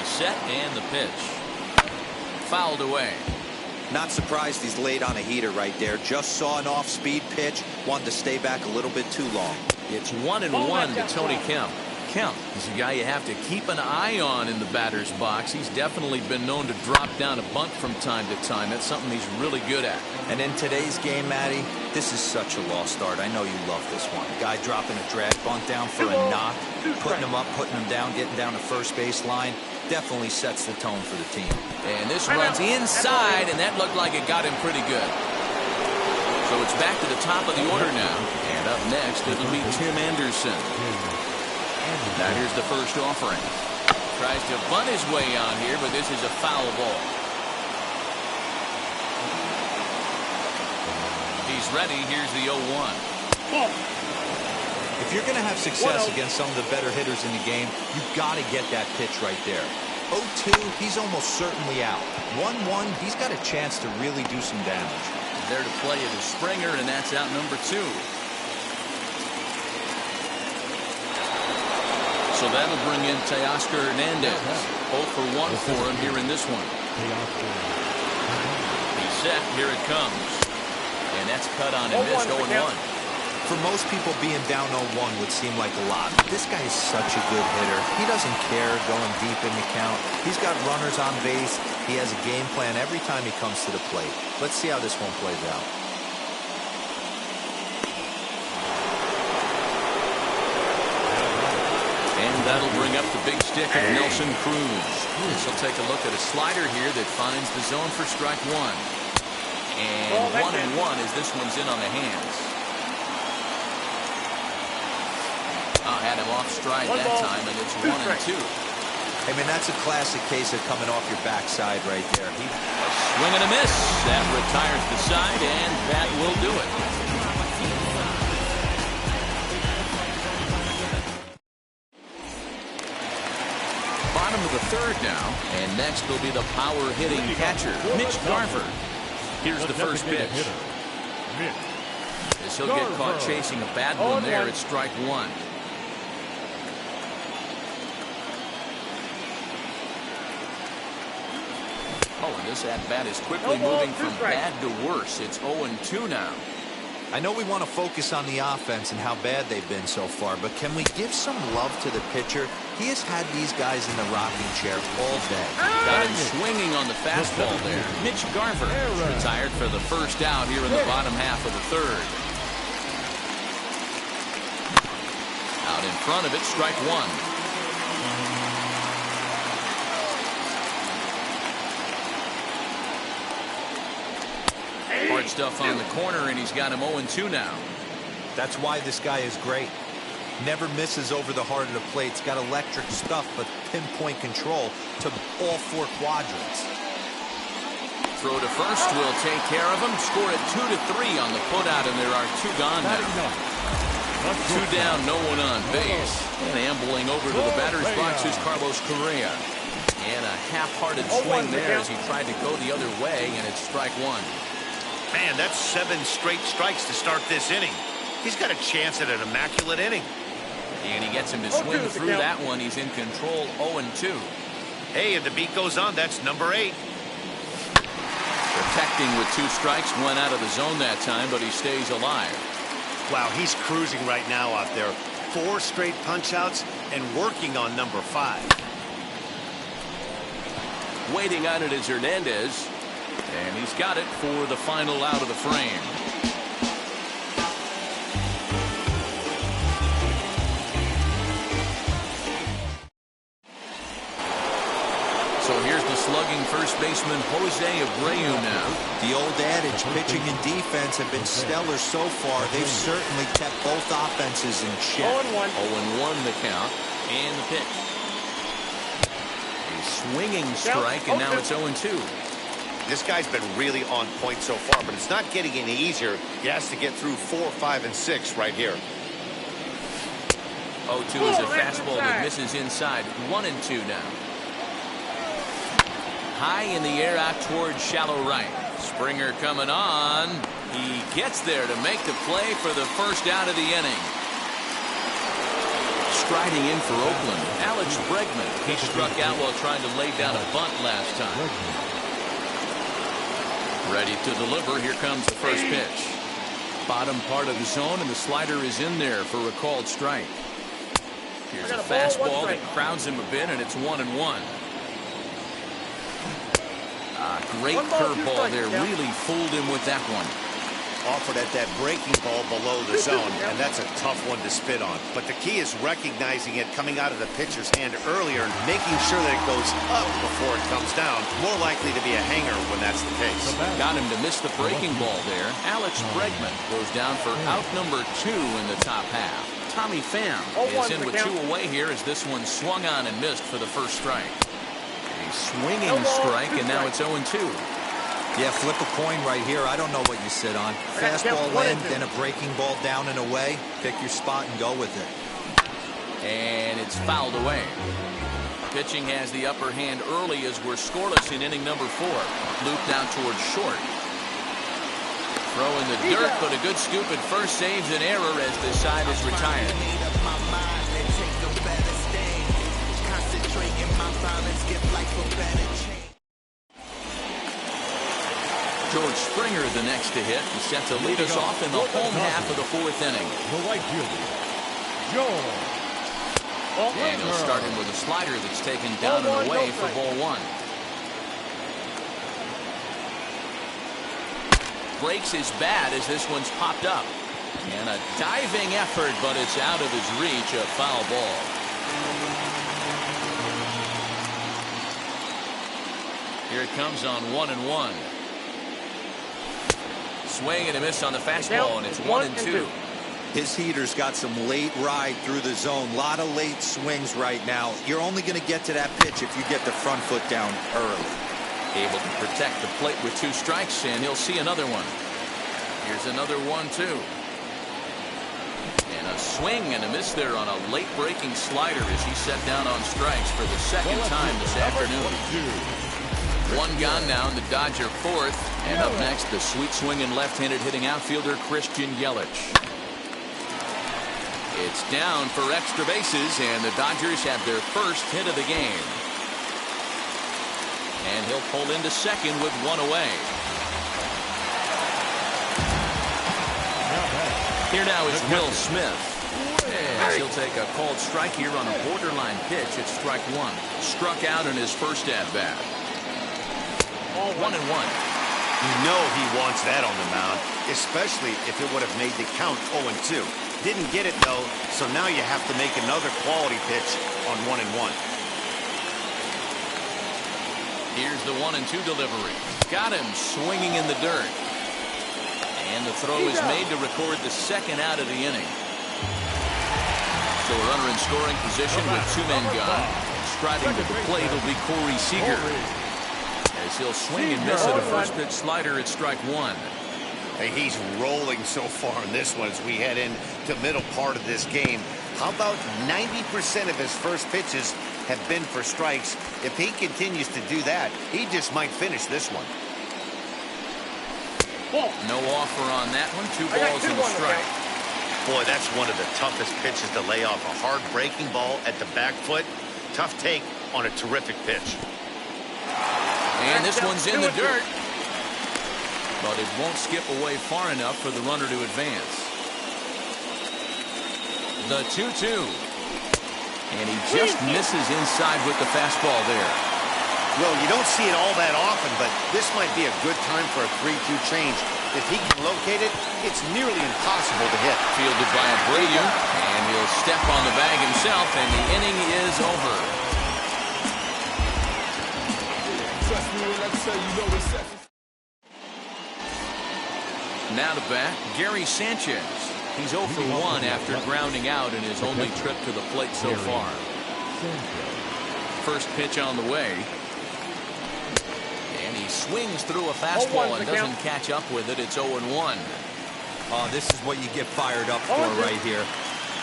Set and the pitch. Fouled away. Not surprised he's laid on a heater right there. Just saw an off-speed pitch. Wanted to stay back a little bit too long. It's 1-1 to Tony Kemp. Kemp is a guy you have to keep an eye on in the batter's box. He's definitely been known to drop down a bunt from time to time. That's something he's really good at. And in today's game, Matty, this is such a lost start. I know you love this one. Guy dropping a drag bunt down for a knock, putting him up, putting him down, getting down to first base line. Definitely sets the tone for the team. And this runs inside, and that looked like it got him pretty good. So it's back to the top of the order now. And up next, it'll be Tim Anderson. Now here's the first offering. Tries to bunt his way on here, but this is a foul ball. He's ready. Here's the 0-1. If you're going to have success against some of the better hitters in the game, you've got to get that pitch right there. 0-2, he's almost certainly out. 1-1, he's got a chance to really do some damage. There to play it is Springer, and that's out number 2. So that'll bring in Teoscar Hernandez. 0 for 1 for him here in this one. He's set. Here it comes. And that's cut on and missed. 0-1. For most people, being down 0-1 would seem like a lot. But this guy is such a good hitter. He doesn't care going deep in the count. He's got runners on base. He has a game plan every time he comes to the plate. Let's see how this one plays out. And that'll bring up the big stick of Nelson Cruz. He'll take a look at a slider here that finds the zone for strike 1. And 1-1 as this one's in on the hands. Had him off stride that time, and it's 1-2. I mean, that's a classic case of coming off your backside right there. A swing and a miss. That retires the side, and that will do it. Bottom of the third now, and next will be the power-hitting catcher, Mitch Garver. Here's the first pitch. As he'll get caught chasing a bad one there, it's strike 1. Oh, and this at-bat is quickly moving from bad to worse. It's 0-2 now. I know we want to focus on the offense and how bad they've been so far, but can we give some love to the pitcher? He has had these guys in the rocking chair all day. Got him swinging on the fastball there. Mitch Garver retired for the first out here in the bottom half of the third. Out in front of it, strike 1. Hard stuff on the corner, and he's got him 0-2 now. That's why this guy is great. Never misses over the heart of the plate. He's got electric stuff, but pinpoint control to all 4 quadrants. Throw to first will take care of him. Score at 2-3 on the putout, and there are 2 gone now. 2 down, no one on base. And ambling over to the batter's box is Carlos Correa. And a half-hearted swing there as he tried to go the other way, and it's strike 1. Man, that's 7 straight strikes to start this inning. He's got a chance at an immaculate inning. And he gets him to swing through that one. He's in control, 0-2. Hey, and the beat goes on. That's number 8. Protecting with 2 strikes. Went out of the zone that time, but he stays alive. Wow, he's cruising right now out there. 4 straight punch-outs and working on number 5. Waiting on it is Hernandez. And he's got it for the final out of the frame. So here's the slugging first baseman Jose Abreu now. The old adage, pitching and defense have been stellar so far. They've certainly kept both offenses in check. 0-1. 0-1 the count and the pitch. A swinging strike, and now it's 0-2. This guy's been really on point so far, but it's not getting any easier. He has to get through 4, 5, and 6 right here. 0-2 is a fastball that misses inside. 1-2 now. High in the air out towards shallow right. Springer coming on. He gets there to make the play for the first out of the inning. Striding in for Oakland, Alex Bregman. He struck out while trying to lay down a bunt last time. Ready to deliver. Here comes the first pitch. Bottom part of the zone, and the slider is in there for a called strike. Here's a fastball that crowds him a bit, and it's 1-1. Great curveball there. Really fooled him with that one. Offered at that breaking ball below the zone, and that's a tough one to spit on. But the key is recognizing it coming out of the pitcher's hand earlier and making sure that it goes up before it comes down. More likely to be a hanger when that's the case. Got him to miss the breaking ball there. Alex Bregman goes down for out number 2 in the top half. Tommy Pham is in with 2 away here as this one swung on and missed for the first strike. A swinging strike, and now it's 0-2. Yeah, flip a coin right here. I don't know what you sit on. Fastball in, then a breaking ball down and away. Pick your spot and go with it. And it's fouled away. Pitching has the upper hand early as we're scoreless in inning number 4. Loop down towards short. Throw in the dirt, but a good scoop at first saves an error as the side is retired. George Springer the next to hit and set to lead us off in the home half of the 4th inning. The right fielder, George. And he'll start him with a slider that's taken down and away for ball 1. Breaks his bat as this one's popped up. And a diving effort, but it's out of his reach, a foul ball. Here it comes on 1-1. Swing and a miss on the fastball, and it's 1-2. His heater's got some late ride through the zone. A lot of late swings right now. You're only going to get to that pitch if you get the front foot down early. Able to protect the plate with 2 strikes, and he'll see another one. Here's another 1-2. And a swing and a miss there on a late breaking slider as he set down on strikes for the second time this afternoon. 1 gone now in the Dodger 4th. And up next, the sweet swinging left-handed hitting outfielder Christian Yelich. It's down for extra bases, and the Dodgers have their first hit of the game. And he'll pull into second with 1 away. Here now is Will Smith. And he'll take a called strike here on a borderline pitch at strike 1. Struck out in his first at-bat. 1-1. You know he wants that on the mound, especially if it would have made the count 0-2. Didn't get it, though, so now you have to make another quality pitch on 1-1. Here's the 1-2 delivery. Got him swinging in the dirt. And the throw is made to record the second out of the inning. So a runner in scoring position with 2 men gone. Striding to the plate will be Corey Seager. As he'll swing and miss at a first pitch slider at strike 1. Hey, he's rolling so far in this one as we head into middle part of this game. How about 90% of his first pitches have been for strikes? If he continues to do that, he just might finish this one. No offer on that one. 2 balls and a strike. Boy, that's one of the toughest pitches to lay off. A hard breaking ball at the back foot. Tough take on a terrific pitch. And this one's in the dirt. But it won't skip away far enough for the runner to advance. The 2-2. And he just misses inside with the fastball there. Well, you don't see it all that often, but this might be a good time for a 3-2 change. If he can locate it, it's nearly impossible to hit. Fielded by Abreu, and he'll step on the bag himself, and the inning is over. Now to bat, Gary Sanchez. He's 0 for 1 after grounding out in his only trip to the plate so far. First pitch on the way. And he swings through a fastball and doesn't catch up with it. It's 0-1. Oh, this is what you get fired up for right here.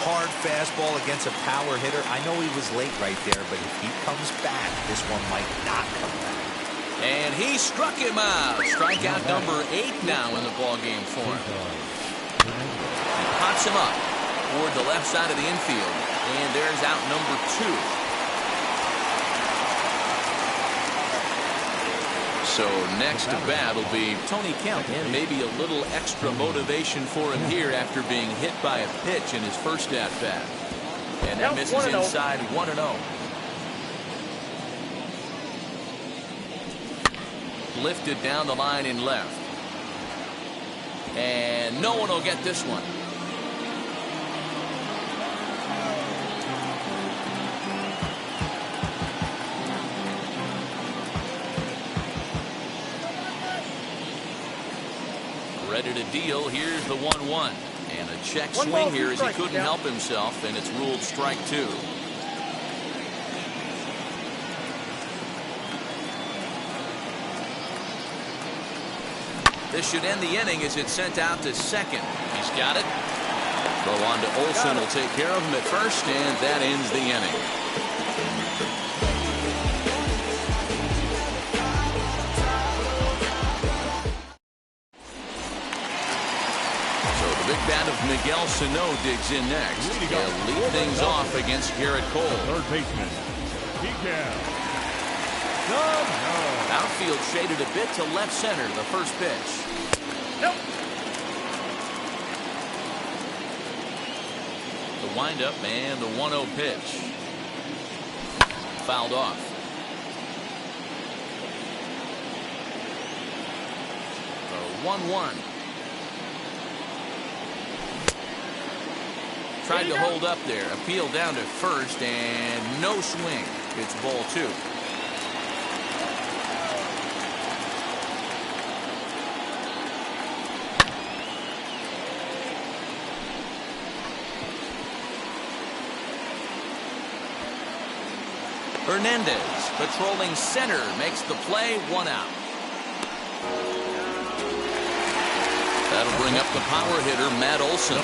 Hard fastball against a power hitter. I know he was late right there, but if he comes back, this one might not come back. And he struck him out. Strikeout number 8 now in the ballgame for him. He pops him up toward the left side of the infield. And there's out number 2. So next to bat will be Tony Kemp, and maybe a little extra motivation for him here after being hit by a pitch in his first at bat. And that misses inside 1-0. Lifted down the line in left. And no one will get this one. Ready to deal. Here's the 1-1. And a check swing here as he couldn't help himself, and it's ruled strike 2. This should end the inning as it's sent out to second. He's got it. Throw on to Olsen will take care of him at first, and that ends the inning. Big bat of Miguel Sano digs in next. He'll lead things off against Garrett Cole. Third baseman, Outfield shaded a bit to left center. The first pitch. Nope. The windup and the 1-0 pitch. Fouled off. The 1-1. Tried to hold up there. Appeal down to first and no swing. It's ball 2. Hernandez patrolling center makes the play. 1 out. That'll bring up the power hitter, Matt Olson.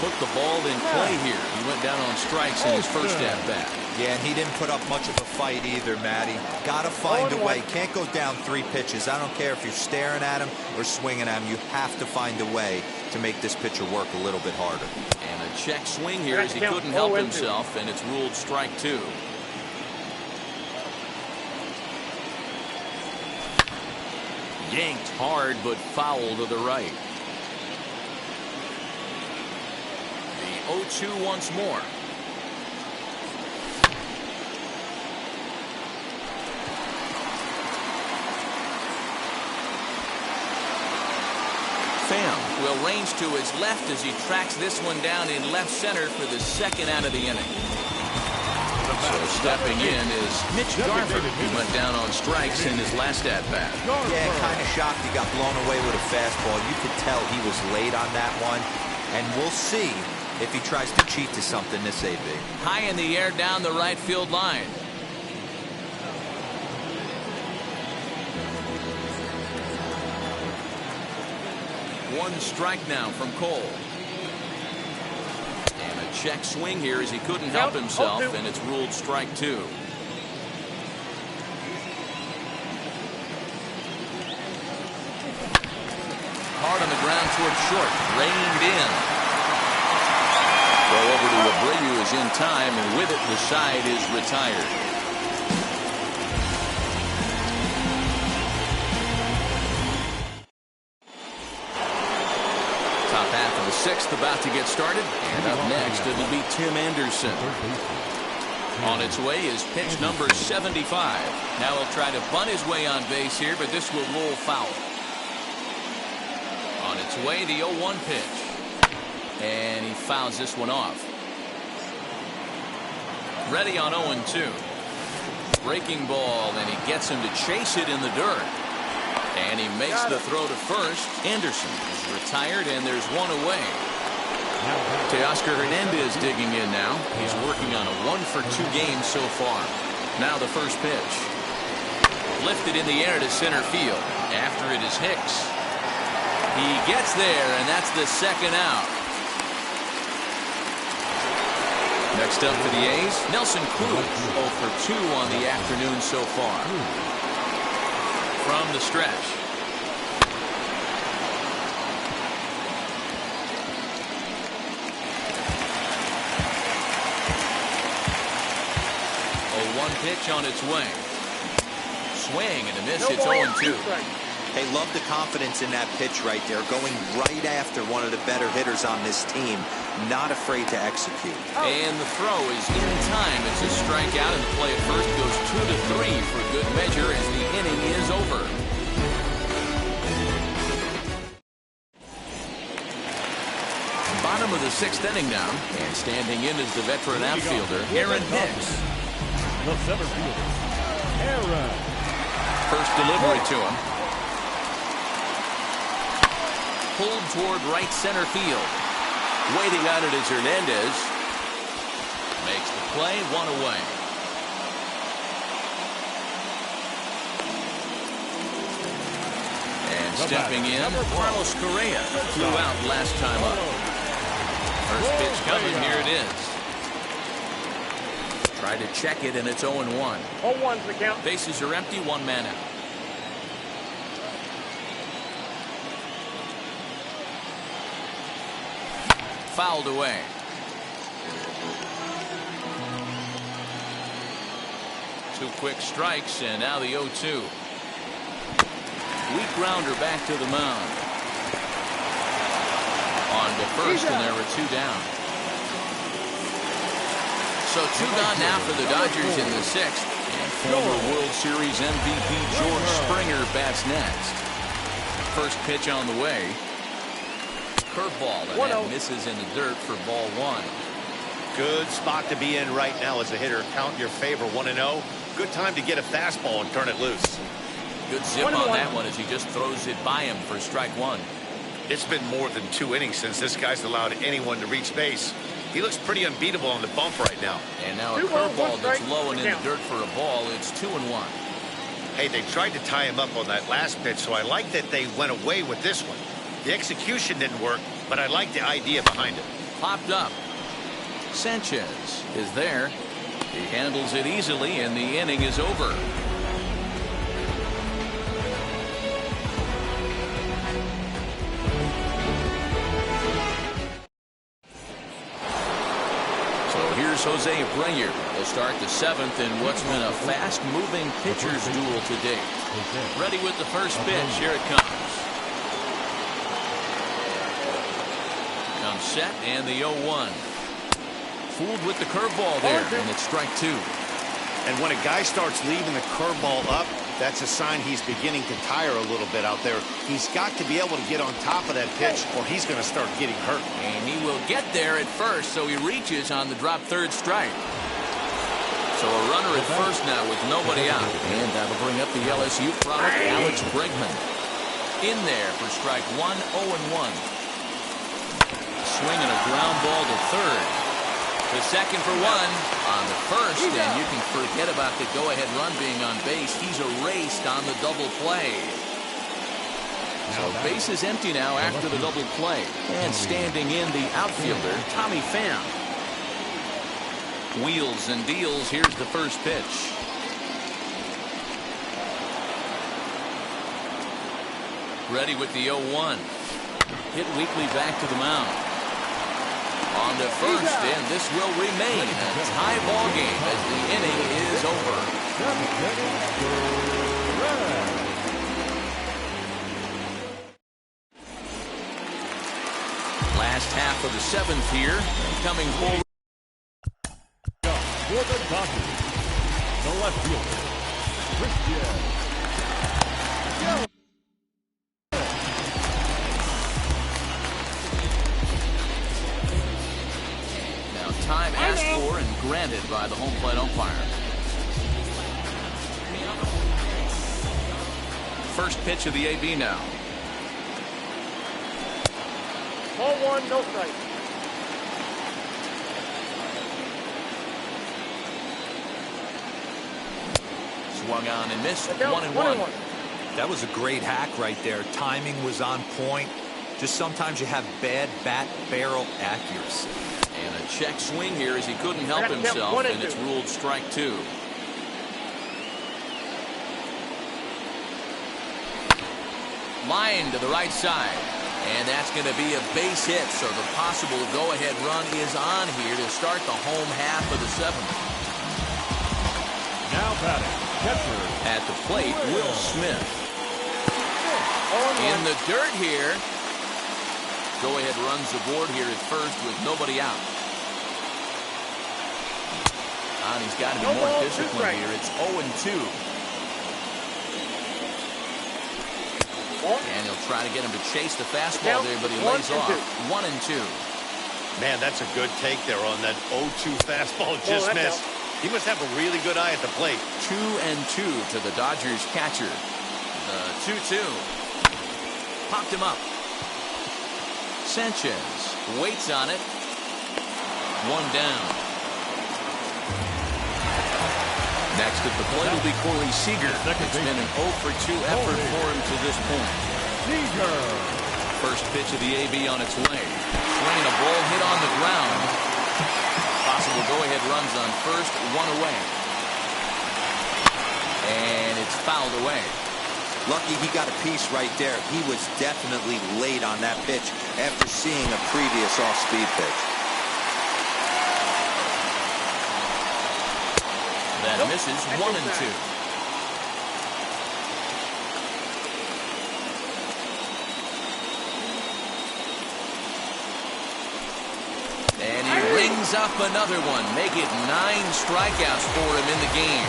Put the ball in play here. He went down on strikes in his first at-bat. Yeah, and he didn't put up much of a fight either, Matty. Got to find a way. Can't go down 3 pitches. I don't care if you're staring at him or swinging at him. You have to find a way to make this pitcher work a little bit harder. And a check swing here as he couldn't help himself, and it's ruled strike 2. Yanked hard, but foul to the right. The 0-2 once more. Pham will range to his left as he tracks this one down in left center for the second out of the inning. So stepping in is Mitch Garver. He went down on strikes in his last at-bat. Yeah, kind of shocked he got blown away with a fastball. You could tell he was late on that one. And we'll see if he tries to cheat to something this AB. High in the air down the right field line. One strike now from Cole. Check swing here as he couldn't help himself, and it's ruled strike 2. Hard on the ground toward short, reined in. Throw over to Abreu is in time, and with it the side is retired. Sixth about to get started, and up next it'll be Tim Anderson. On its way is pitch number 75. Now he'll try to bunt his way on base here, but this will roll foul. On its way, the 0-1 pitch, and he fouls this one off. Ready on 0-2. Breaking ball, and he gets him to chase it in the dirt. And he makes the throw to first. Anderson is retired, and there's one away. Teoscar Hernandez digging in now. He's working on a 1-for-2 game so far. Now the first pitch. Lifted in the air to center field. After it is Hicks. He gets there, and that's the second out. Next up for the A's, Nelson Cruz, 0 for 2 on the afternoon so far. From the stretch. A 1 pitch on its way. Swing and a miss. It's 0-2. Hey, love the confidence in that pitch right there. Going right after one of the better hitters on this team. Not afraid to execute. And the throw is in time. It's a strikeout, and the play at first goes 2-3 for good measure as the inning is over. Bottom of the 6th inning now, and standing in is the veteran outfielder, Aaron Hicks. The center fielder, Aaron. First delivery to him. Pulled toward right center field. Waiting on it is Hernandez. Makes the play, 1 away. And stepping in, Carlos Correa flew out last time up. First pitch coming, here it is. Try to check it, and it's 0-1. 0-1's the count. Bases are empty, 1 man out. Fouled away. Two quick strikes, and now the 0-2. Weak grounder back to the mound. On to first, and there were 2 down. So 2 gone now for the Dodgers in the 6th. And former World Series MVP George Springer bats next. First pitch on the way. Curveball, and that misses in the dirt for ball 1. Good spot to be in right now as a hitter. Count in your favor, 1-0. Good time to get a fastball and turn it loose. Good zip on that one as he just throws it by him for strike 1. It's been more than 2 innings since this guy's allowed anyone to reach base. He looks pretty unbeatable on the bump right now. And now a curveball that's low and in the dirt for a ball. It's 2-1. Hey, they tried to tie him up on that last pitch, so I like that they went away with this one. The execution didn't work, but I like the idea behind it. Popped up. Sanchez is there. He handles it easily, and the inning is over. So here's Jose Abreu. He'll start the 7th in what's been a fast-moving pitcher's duel to date. Ready with the first pitch. Here it comes. Set, and the 0-1. Fooled with the curveball there, and it's strike 2. And when a guy starts leaving the curveball up, that's a sign he's beginning to tire a little bit out there. He's got to be able to get on top of that pitch, or he's going to start getting hurt. And he will get there at first, so he reaches on the drop 3rd strike. So a runner at first now with nobody out. And that'll bring up the LSU product, Alex Bregman. In there for strike 1, 0-1. Swinging a ground ball to 3rd. The 2nd for 1 on the 1st, and you can forget about the go-ahead run being on base. He's erased on the double play. So base is empty now after the double play. And standing in the outfielder, Tommy Pham. Wheels and deals. Here's the first pitch. Ready with the 0-1. Hit weakly back to the mound. On to first, and this will remain a tie ball game as the inning is over. Last half of the 7th here, coming forward. For the Dodgers, the left fielder, Christian. Time asked for and granted by the home plate umpire. first pitch of the AB now. Ball one, no strike. Swung on and missed. 1-1. That was a great hack right there. Timing was on point. Just sometimes you have bad bat barrel accuracy. And a check swing here as he couldn't help himself, and it's ruled strike 2. Line to the right side. And that's going to be a base hit, so the possible go-ahead run is on here to start the home half of the 7th. Now batting, catcher. At the plate, Will Smith. In the dirt here. Go-ahead runs aboard here at first with nobody out. And he's got to be more disciplined here. It's 0-2. And he'll try to get him to chase the fastball there, but he lays off. 1-2. Man, that's a good take there on that 0-2 fastball just missed. He must have a really good eye at the plate. 2-2 to the Dodgers catcher. The 2-2. Popped him up. Sanchez waits on it. 1 down. Next at the plate will be Corey Seager. It's been an 0-for-2 effort for him to this point. Seager. First pitch of the AB on its way. Swinging a ball hit on the ground. Possible go-ahead runs on first, 1 away. And it's fouled away. Lucky he got a piece right there. He was definitely late on that pitch after seeing a previous off-speed pitch. That misses. 1-2. And he rings up another one. Make it 9 strikeouts for him in the game.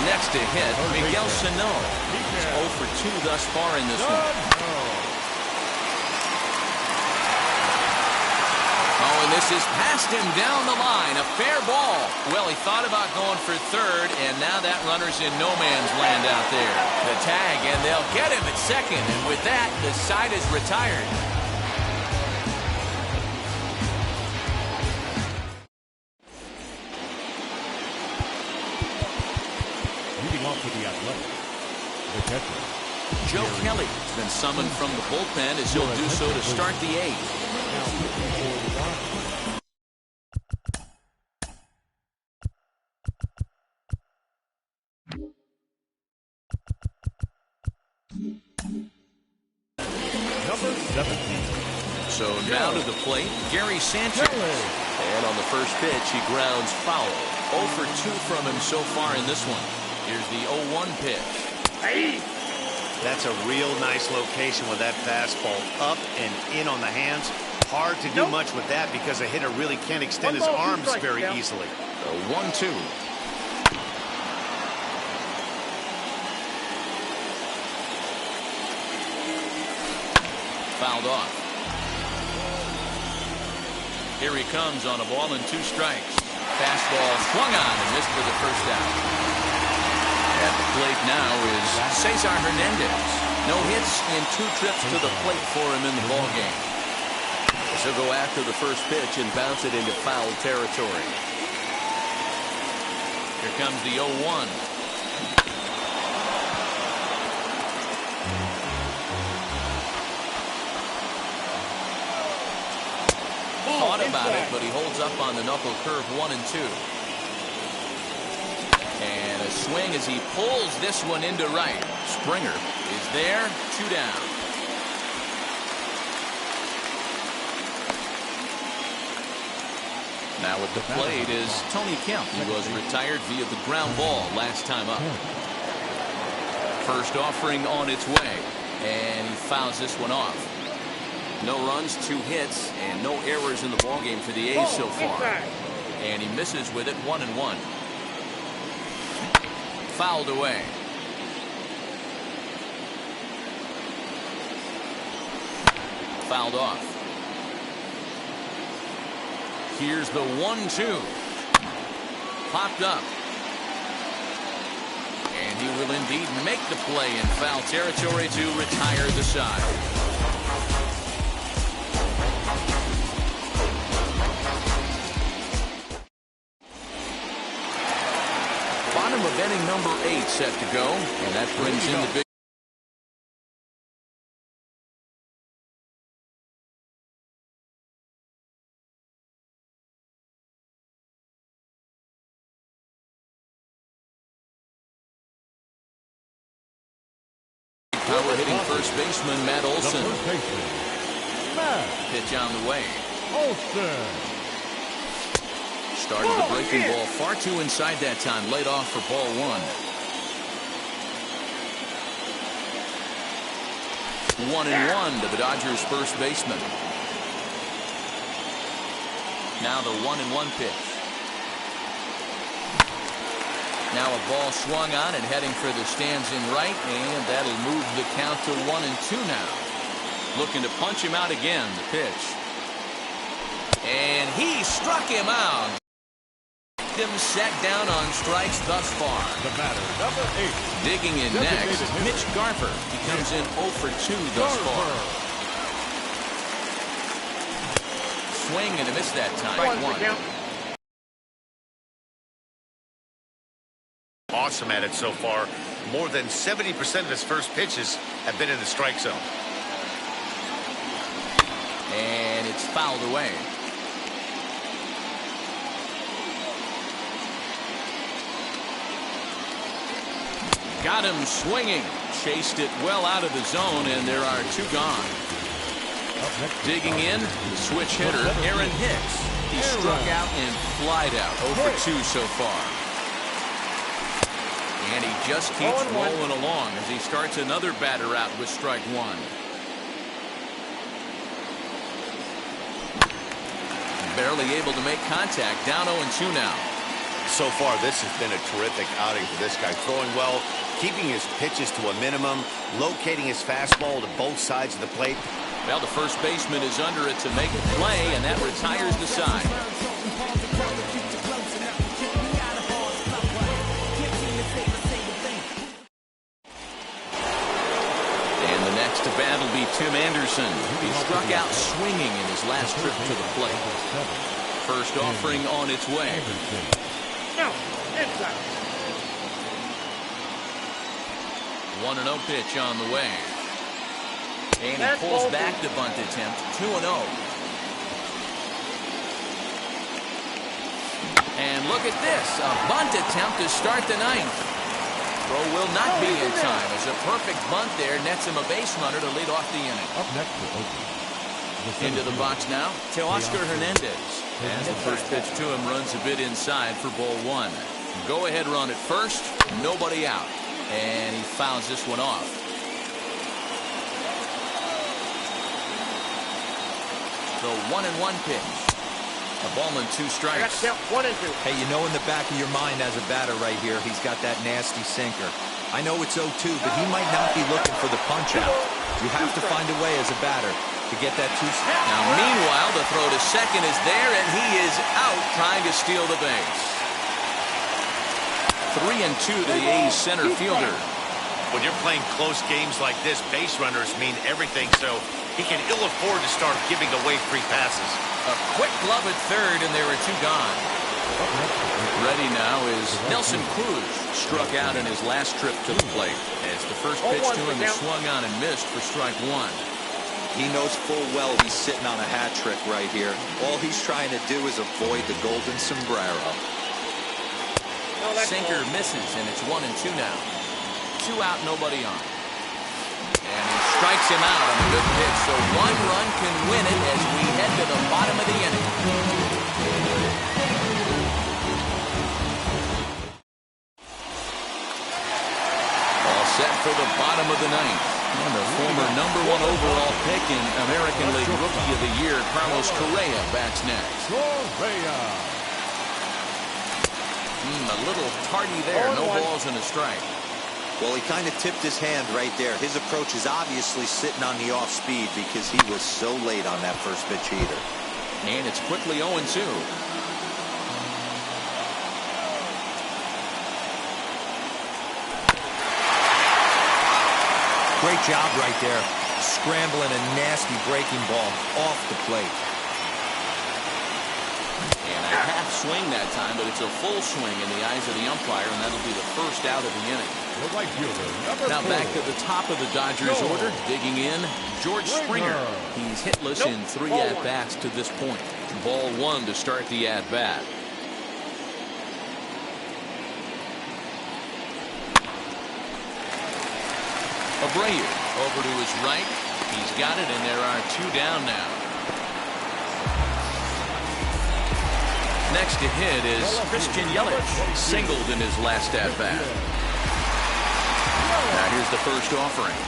Next to hit, Miguel Sano. He's 0-for-2 thus far in this one. Oh, and this is past him down the line. A fair ball. Well, he thought about going for third, and now that runner's in no man's land out there. The tag, and they'll get him at second. And with that, the side is retired. Leading off to the Athletic, the catcher. Joe Kelly has been summoned from the bullpen as he'll do so to start the 8th. Number 17. So now to the plate, Gary Sanchez. And on the first pitch, he grounds foul. 0-for-2 from him so far in this one. Here's the 0-1 pitch. That's a real nice location with that fastball. Up and in on the hands. Hard to do much with that because a hitter really can't extend his arms very easily. The 1-2. Fouled off. Here he comes on a ball and 2 strikes. Fastball swung on and missed for the first out. At the plate now is Cesar Hernandez. No hits in 2 trips to the plate for him in the ballgame. He'll go after the first pitch and bounce it into foul territory. Here comes the 0-1. Thought about it, but he holds up on the knuckle curve. 1-2. And a swing as he pulls this one into right. Springer is there. 2 down. Now at the plate is Tony Kemp. He was retired via the ground ball last time up. First offering on its way. And he fouls this one off. No runs, 2 hits, and no errors in the ballgame for the A's so far. And he misses with it. 1-1. Fouled away. Fouled off. Here's the 1-2. Popped up. And He will indeed make the play in foul territory to retire the side. Bottom of inning number 8 set to go, and that brings in the big. Power hitting first baseman Matt Olson. Pitch on the way. Started the breaking ball far too inside that time. Laid off for ball 1. 1-1 to the Dodgers first baseman. Now the 1-1 pitch. Now a ball swung on and heading for the stands in right, and that'll move the count to 1-2 now. Looking to punch him out again, the pitch. And he struck him out. Him set down on strikes thus far. The batter, number 8. Digging in next, Mitch Garver. He comes in 0 for 2 thus far. Swing and a miss that time. Strike 1. Awesome at it so far. More than 70% of his first pitches have been in the strike zone. And it's fouled away. Got him swinging. Chased it well out of the zone, and there are 2 gone. Digging in, the switch hitter, Aaron Hicks. He struck out and flied out. 0 for 2 so far. And he just keeps rolling along as he starts another batter out with strike 1. Barely able to make contact. Down 0-2 now. So far, this has been a terrific outing for this guy. Throwing well, keeping his pitches to a minimum, locating his fastball to both sides of the plate. Well, the first baseman is under it to make a play, and that retires the side. And the next to bat will be Tim Anderson. He struck out swinging in his last trip to the plate. First offering on its way. Now, inside. 1-0 pitch on the way. And he pulls back the bunt attempt. 2-0. And look at this. A bunt attempt to start the 9th. Throw will not be in time as a perfect bunt there nets him a base runner to lead off the inning. Up next for Oakland. Into the box now, Teoscar Hernandez. As the first pitch to him runs a bit inside for ball 1. Go ahead run at first, nobody out. And he fouls this one off. The 1-1 pitch. A ball and 2 strikes. 1-2. Hey, you know in the back of your mind as a batter right here, he's got that nasty sinker. I know it's 0-2, but he might not be looking for the punch out. You have to find a way as a batter to get that 2. Now, meanwhile, the throw to second is there, and he is out trying to steal the base. 3-2 to the A's center fielder. When you're playing close games like this, base runners mean everything, so he can ill afford to start giving away free passes. A quick glove at third, and there are 2 gone. Ready now is Nelson Cruz. Struck out in his last trip to the plate. As the first pitch to him is swung on and missed for strike 1. He knows full well he's sitting on a hat trick right here. All he's trying to do is avoid the golden sombrero. Sinker misses, and it's 1-2 now. 2 out, nobody on. And he strikes him out on a good pitch, so 1 run can win it as we head to the bottom of the inning. All set for the bottom of the 9th. And the former #1 overall pick in American League Rookie of the Year, Carlos Correa, bats next. A little tardy there. No balls and a strike. Well, he kind of tipped his hand right there. His approach is obviously sitting on the off speed because he was so late on that first pitch either. And it's quickly 0-2. Great job right there, scrambling a nasty breaking ball off the plate. And a half swing that time, but it's a full swing in the eyes of the umpire, and that'll be the first out of the inning. The right fielder, Now 4. back to the top of the Dodgers order, digging in, George Springer. He's hitless in 3 at-bats to this point. Ball 1 to start the at-bat. Abreu over to his right. He's got it, and there are 2 down now. Next to hit is Christian Yelich, singled in his last at-bat. Now here's the first offering.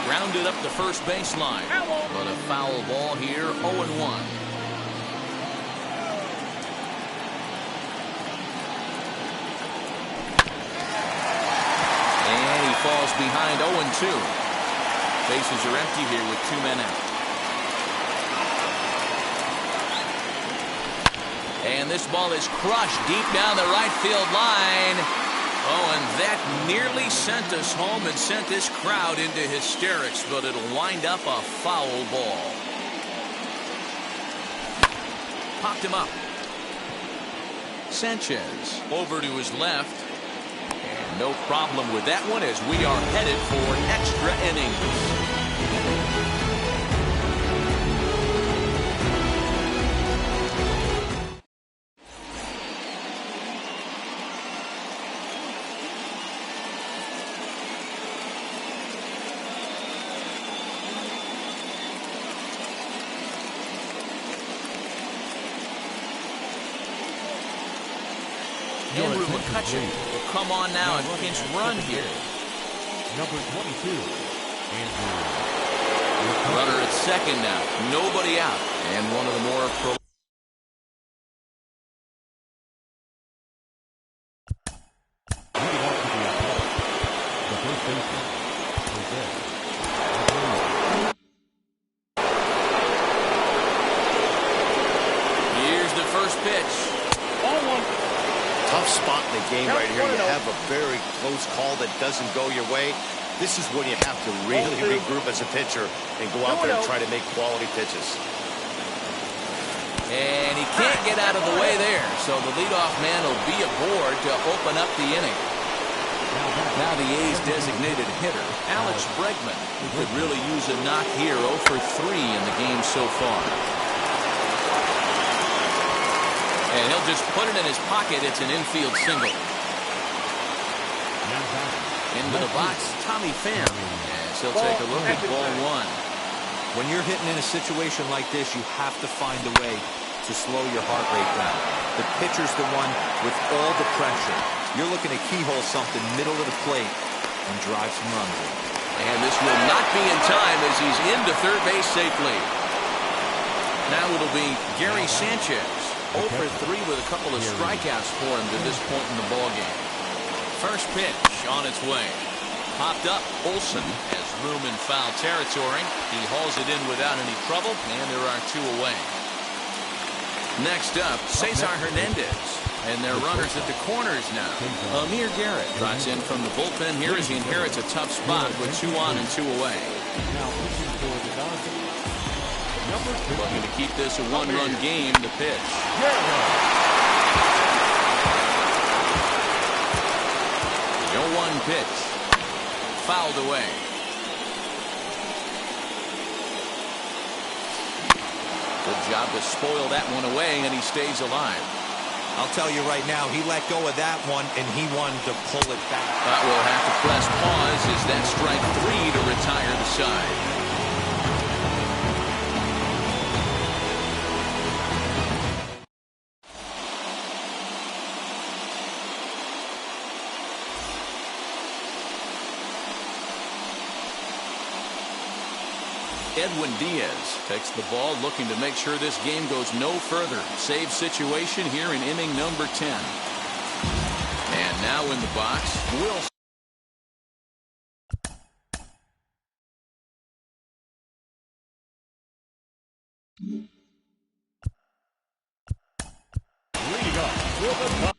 Grounded up the first baseline, but a foul ball here, 0-1. And he falls behind 0-2. Bases are empty here with 2 men out. And this ball is crushed deep down the right field line. Oh, and that nearly sent us home and sent this crowd into hysterics, but it'll wind up a foul ball. Popped him up. Sanchez over to his left. And no problem with that one as we are headed for extra innings. Andrew McCutcheon will come on now and pinch run here. Number 22, Andrew. Runner at second now. Nobody out. And one of the more Leading off to the attack, the first baseman, Jose. Here's the first pitch. Ball 1. Tough spot in the game right here. You have a very close call that doesn't go your way. This is when you have to really regroup as a pitcher and go out there and try to make quality pitches. And he can't get out of the way there, so the leadoff man will be aboard to open up the inning. Now the A's designated hitter, Alex Bregman, who could really use a knock here, 0 for 3 in the game so far. And he'll just put it in his pocket. It's an infield single. Into the box, Tommy Pham. As he'll take a look at ball 1. When you're hitting in a situation like this, you have to find a way to slow your heart rate down. The pitcher's the one with all the pressure. You're looking to keyhole something middle of the plate and drive some runs in. And this will not be in time as he's into third base safely. Now it'll be Gary Sanchez. 0 for 3 with a couple of strikeouts for him to this point in the ballgame. First pitch on its way. Popped up. Olsen has room in foul territory. He hauls it in without any trouble, and there are 2 away. Next up, Cesar Hernandez. And they're runners at the corners now. Amir Garrett trots in from the bullpen here as he inherits a tough spot with 2 on and 2 away. Now pitching for the Dodgers. Looking to keep this a 1-run game. The pitch. 0-1 pitch. Fouled away. Good job to spoil that one away, and he stays alive. I'll tell you right now, he let go of that one, and he wanted to pull it back. But we'll have to press pause as that strike 3 to retire the side. Edwin Diaz takes the ball, looking to make sure this game goes no further. Save situation here in inning number 10. And now in the box, Wilson. Leading up with a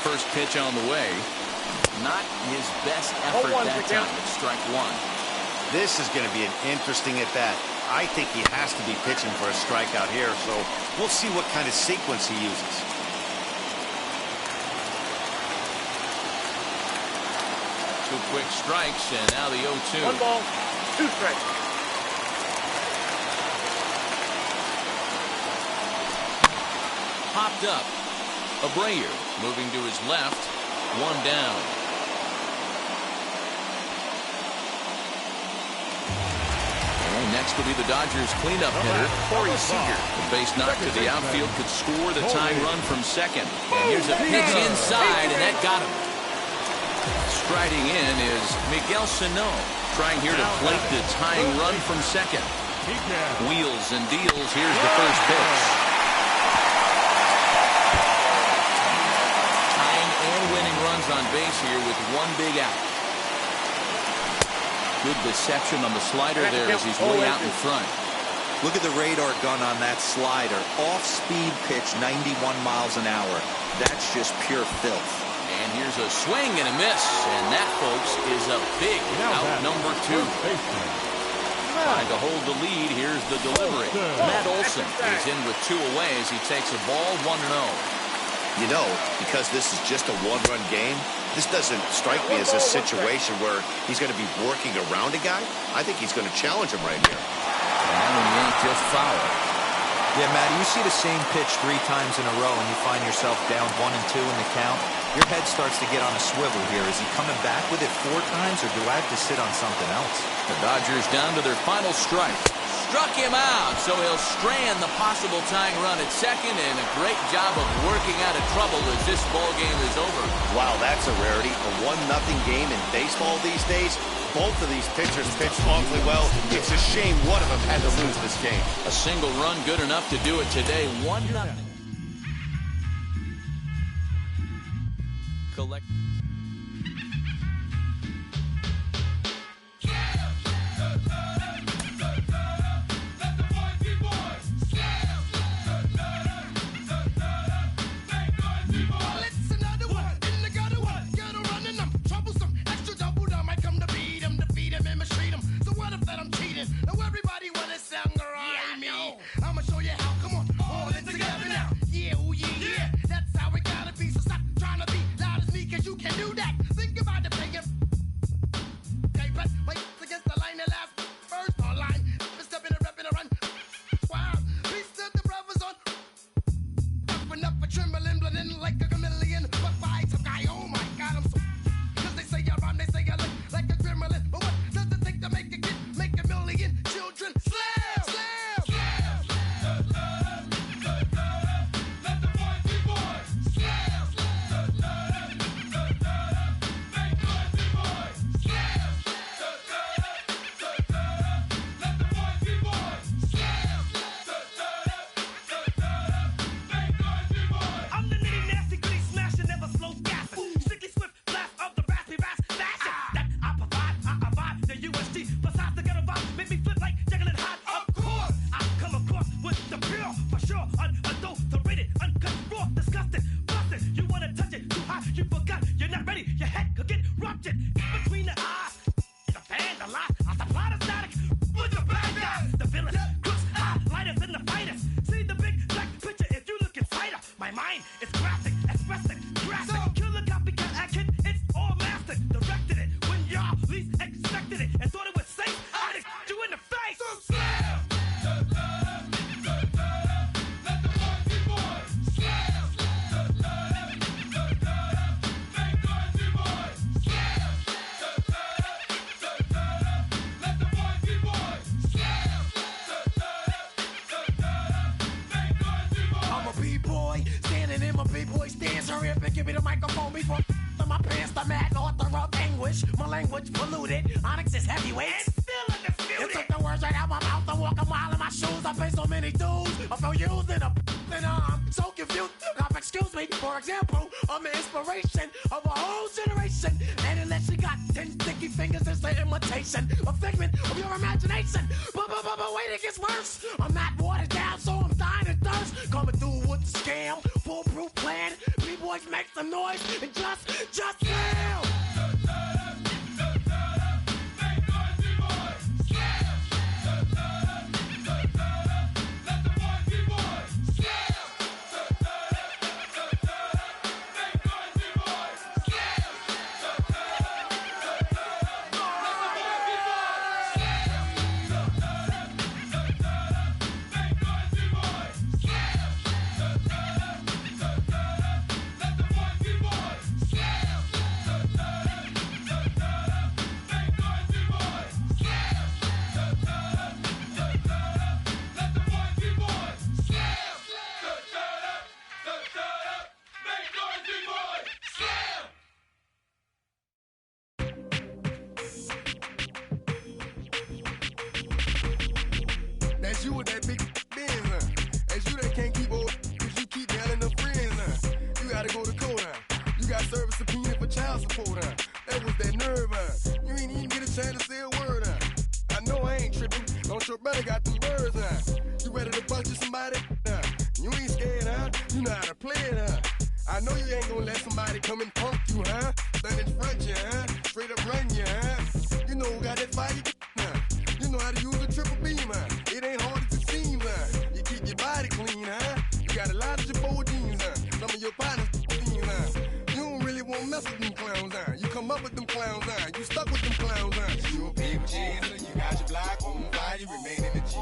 First pitch on the way. Not his best effort that time. It's strike one. This is going to be an interesting at bat. I think he has to be pitching for a strikeout here, so we'll see what kind of sequence he uses. Two quick strikes, and now the 0-2. 1 ball, 2 strikes. Popped up. Abreu moving to his left. 1 down. And next will be the Dodgers cleanup hitter, Corey Seager. The base knock to the outfield could score the tying run from second. And here's a pitch inside, and that got him. Striding in is Miguel Sano, trying here to plate the tying run from second. Wheels and deals. Here's the first pitch. Tying and winning runs on base here with 1 big out. Good deception on the slider there as he's way out in front. Look at the radar gun on that slider. Off-speed pitch, 91 miles an hour. That's just pure filth. And here's a swing and a miss. And that, folks, is a big out number 2. Trying to hold the lead. Here's the delivery. Matt Olson is in with 2 away as he takes a ball 1-0. You know, because this is just a 1-run game, this doesn't strike me as a situation where he's going to be working around a guy. I think he's going to challenge him right here. And that one went just foul. Yeah, Matt, you see the same pitch 3 times in a row and you find yourself down 1 and 2 in the count. Your head starts to get on a swivel here. Is he coming back with it 4 times, or do I have to sit on something else? The Dodgers down to their final strike. Struck him out, so he'll strand the possible tying run at second, and a great job of working out of trouble as this ball game is over. Wow, that's a rarity. A 1-0 game in baseball these days. Both of these pitchers pitched awfully well. It's a shame one of them had to lose this game. A single run good enough to do it today. 1-0. Collect. Give me the microphone before my pants. The mad author of anguish. My language polluted. Onyx is heavyweight. And still undisputed. You took the words right out my mouth. I walk a mile in my shoes. I pay so many dues. I feel used in a and I'm so confused. Now, excuse me. For example, I'm the inspiration of a whole generation. And unless you got 10 sticky fingers, it's an imitation. A figment of your imagination. But wait, it gets worse. I'm not watered down, so I'm dying of thirst. Coming through with the scam. Foolproof plan. B-boy boys, make some noise and just yell. That's you with that big Benz, huh? That's you that can't keep old, cause you keep yelling the friends, huh? You gotta go to court, huh? You got service subpoena for child support, huh? That was that nerve, huh? You ain't even get a chance to say a word, huh? I know I ain't tripping, don't your brother got them birds, huh? You ready to bust you somebody, huh? You ain't scared, huh? You know how to play it, huh? I know you ain't gonna let somebody come and punk you, huh? Stand in front you, huh? Straight up run you, huh? You know who got that fire, huh? You know how to use a triple beam, huh? It ain't hard as it seems, huh? You keep your body clean, huh? You got a lot of your jeans, huh? Some of your partners, huh? You don't really want to mess with them clowns, huh? You come up with them clowns, huh? You stuck with them clowns, huh? You a paper chaser, you got your block on fire, you remain in the G.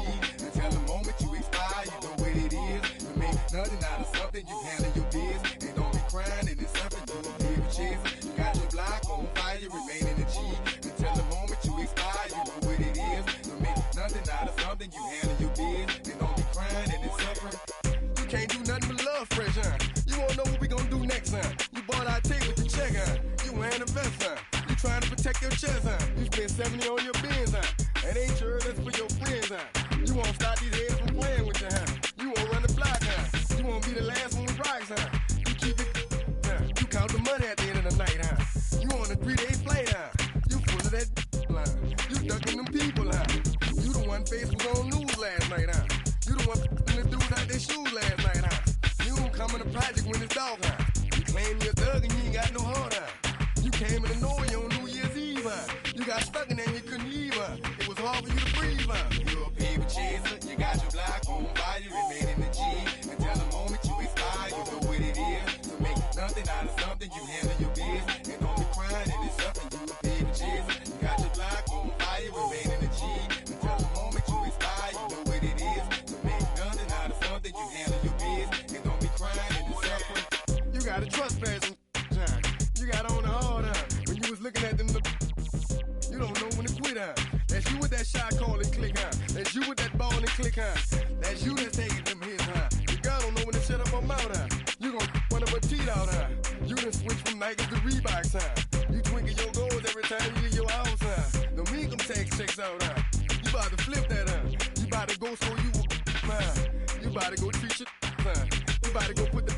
Until the moment you expire, you know what it is. You make nothing out of something, you handle your biz. And don't be crying, and it's something you a paper chaser. You got your block on fire, you remain in the G. Until the moment you expire, you know what it is. You make nothing out of something, you handle your biz. And don't be crying, and it's suffering. You can't do nothing but love fresh, huh? You won't know what we gonna do next, huh? You bought our tape with your check, huh? You wearing a vest, huh? You trying to protect your chest, huh? You spent 70 on your bins, huh? That ain't sure that's for your friends, huh? You won't stop these heads from playing with you, huh? You won't run the block, huh? You won't be the last one with rocks, huh? You keep it, huh? You count the money at the end of the night, huh? You on a 3-day flight, huh? You full of that line. You ducking them people, huh? You the one face was on news last night, huh? You the one the dudes out their shoes last night, huh? You don't come in the project when it's dark, huh? You claim you're a thug and you ain't got no heart, huh? You came in the Norway on New Year's Eve, huh? You got stuck in there and you couldn't leave, huh? It was hard for you to breathe, huh? You a paper chaser, you got your block on fire, you remain in the G. Until the moment you expire, you know what it is. So make nothing out of something, you handle your biz. And don't be crying, and it's something, you a paper chaser. You got your block on fire, you remain in the G. Until the moment you expire, you know what it is. So make nothing out of something, you handle your biz. And don't be crying, and it's suffering. You got a trespass, huh? You got on the hard, huh? When you was looking at them, you don't know when to quit, huh? That's you with that shot call and click, huh? That's you with that ball and click, huh? That's you that's taking them hits, huh? Your girl don't know when to shut up her mouth, huh? You gon' one of her teeth out, huh? You done switch from Nikes to Reeboks, huh? You twinkle your goals every time you leave your house, huh? The income tax checks out, huh? You about to flip that, huh? You about to go so you will, huh? You about to go treat your, huh? You about to go put the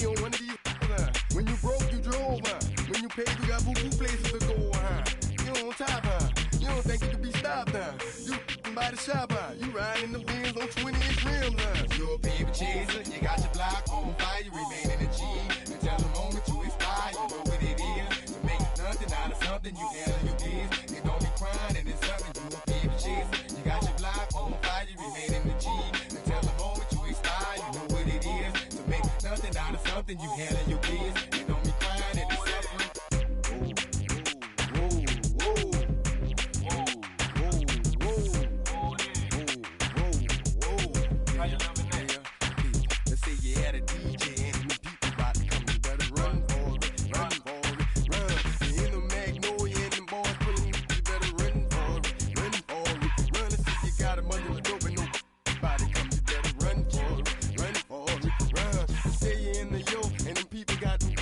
on one of these, huh? When you broke, you drove, huh? When you paid, you got boo-boo places to go, huh? You on top, huh? You don't think you can be stopped, huh? You by the shop, huh? You riding in the Benz on 20-inch rims, huh? You a paper chaser, you got your block on fire, you remain in the G. Until the moment you expire, you know what it is. To make nothing out of something, you handle your biz. And don't be crying, and it's something, you a paper chaser. You got your block on fire, you remain in the G. Until the moment you expire, you know what it is. To make nothing out of something, you handle your biz. And don't be crying, and it's suffering. Let's say you had a DJ and the people about to come, you better run for it, run for it, run. You're in the Magnolia and them boys pulling, you better run for it, run for it, run. Let's say you got a money to dope and nobody come, you better run for it, run for it, run. Let's say you're in the yo and them people got them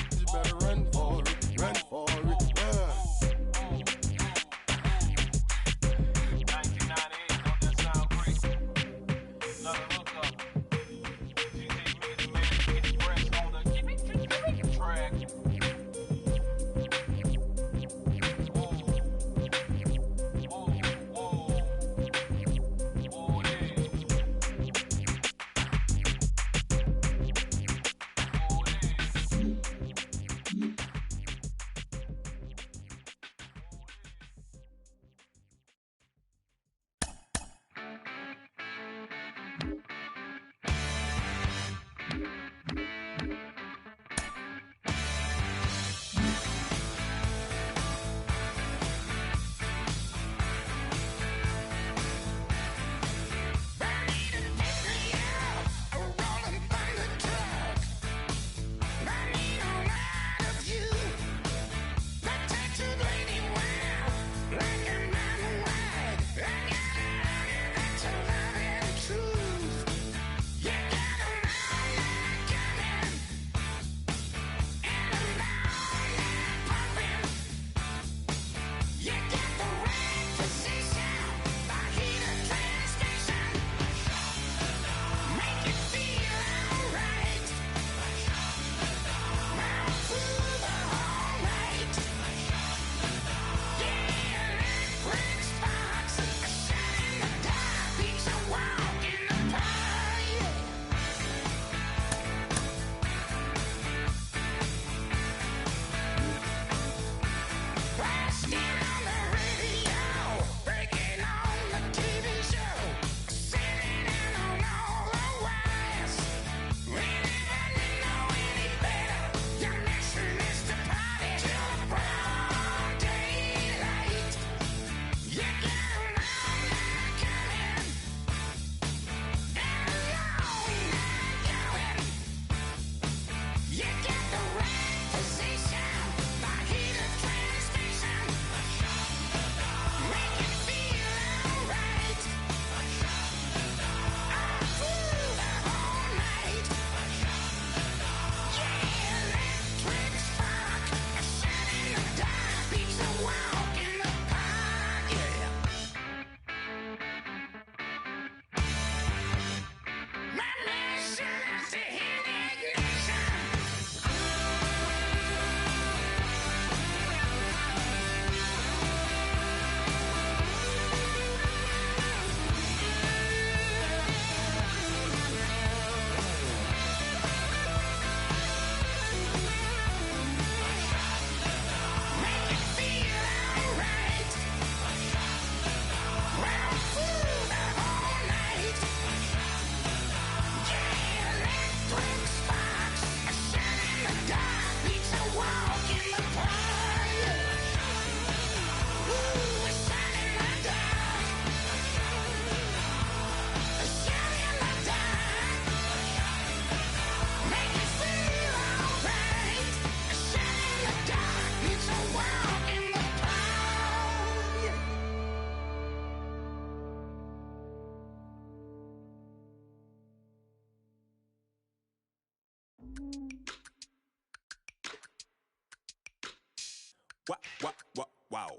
Wow.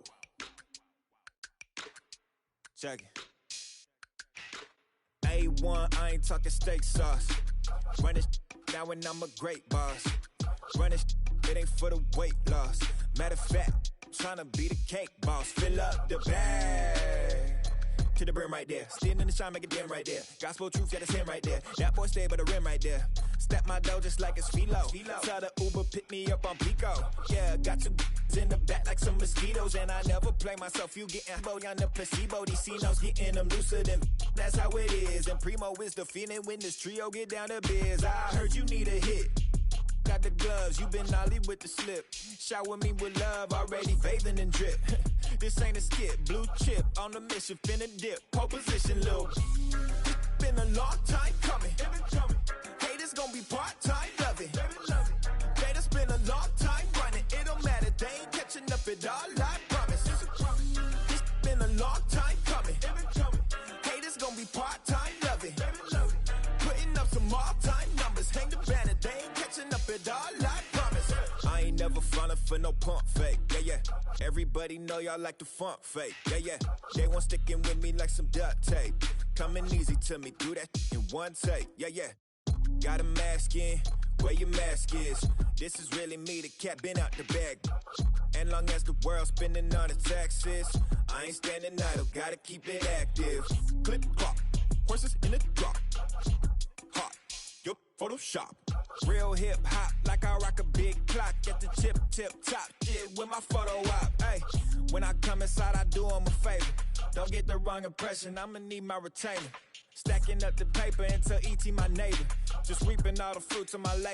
Check it. A1, I ain't talking steak sauce. Run this now and I'm a great boss. Run this, it ain't for the weight loss. Matter of fact, I'm tryna be the cake boss. Fill up the bag to the brim right there. Standing in the shine, make it dim right there. Gospel truth, yeah, that's him right there. That boy stay by the rim right there. Step my dough just like it's philo. Tell the Uber, pick me up on Pico. Yeah, got two in the back like some mosquitoes. And I never play myself, you getting boy on the placebo. These C-notes getting them looser than that's how it is. And Primo is the feeling when this trio get down to biz. I heard you need a hit. Got the gloves, you been ollie with the slip. Shower me with love, already bathing in drip. This ain't a skip, blue chip on the mission, finna dip. Pole position, little. Been a long time coming. Haters gon' be part-time, love it. They done spend a long time running. It don't matter, they ain't catching up at all, I promise. It's been a long time coming. Haters gon' be part-time, love it. Putting up some all-time numbers. Hang the banner, they ain't catching up at all, I promise. I ain't never frontin' for no pump fake, yeah. Everybody know y'all like the funk fake, yeah. They want sticking with me like some duct tape. Coming easy to me, do that in one take, yeah. Got a mask in, where your mask is. This is really me, the cat been out the bag. And long as the world's spending on the taxes, I ain't standing idle, gotta keep it active. Clip clock, horses in the drop. Hot, your Photoshop. Real hip hop, like I rock a big clock at the tip top. Shit with my photo op. Hey, when I come inside, I do them a favor. Don't get the wrong impression, I'ma need my retainer. Stacking up the paper until E.T. my neighbor. Just reaping all the fruits of my labor.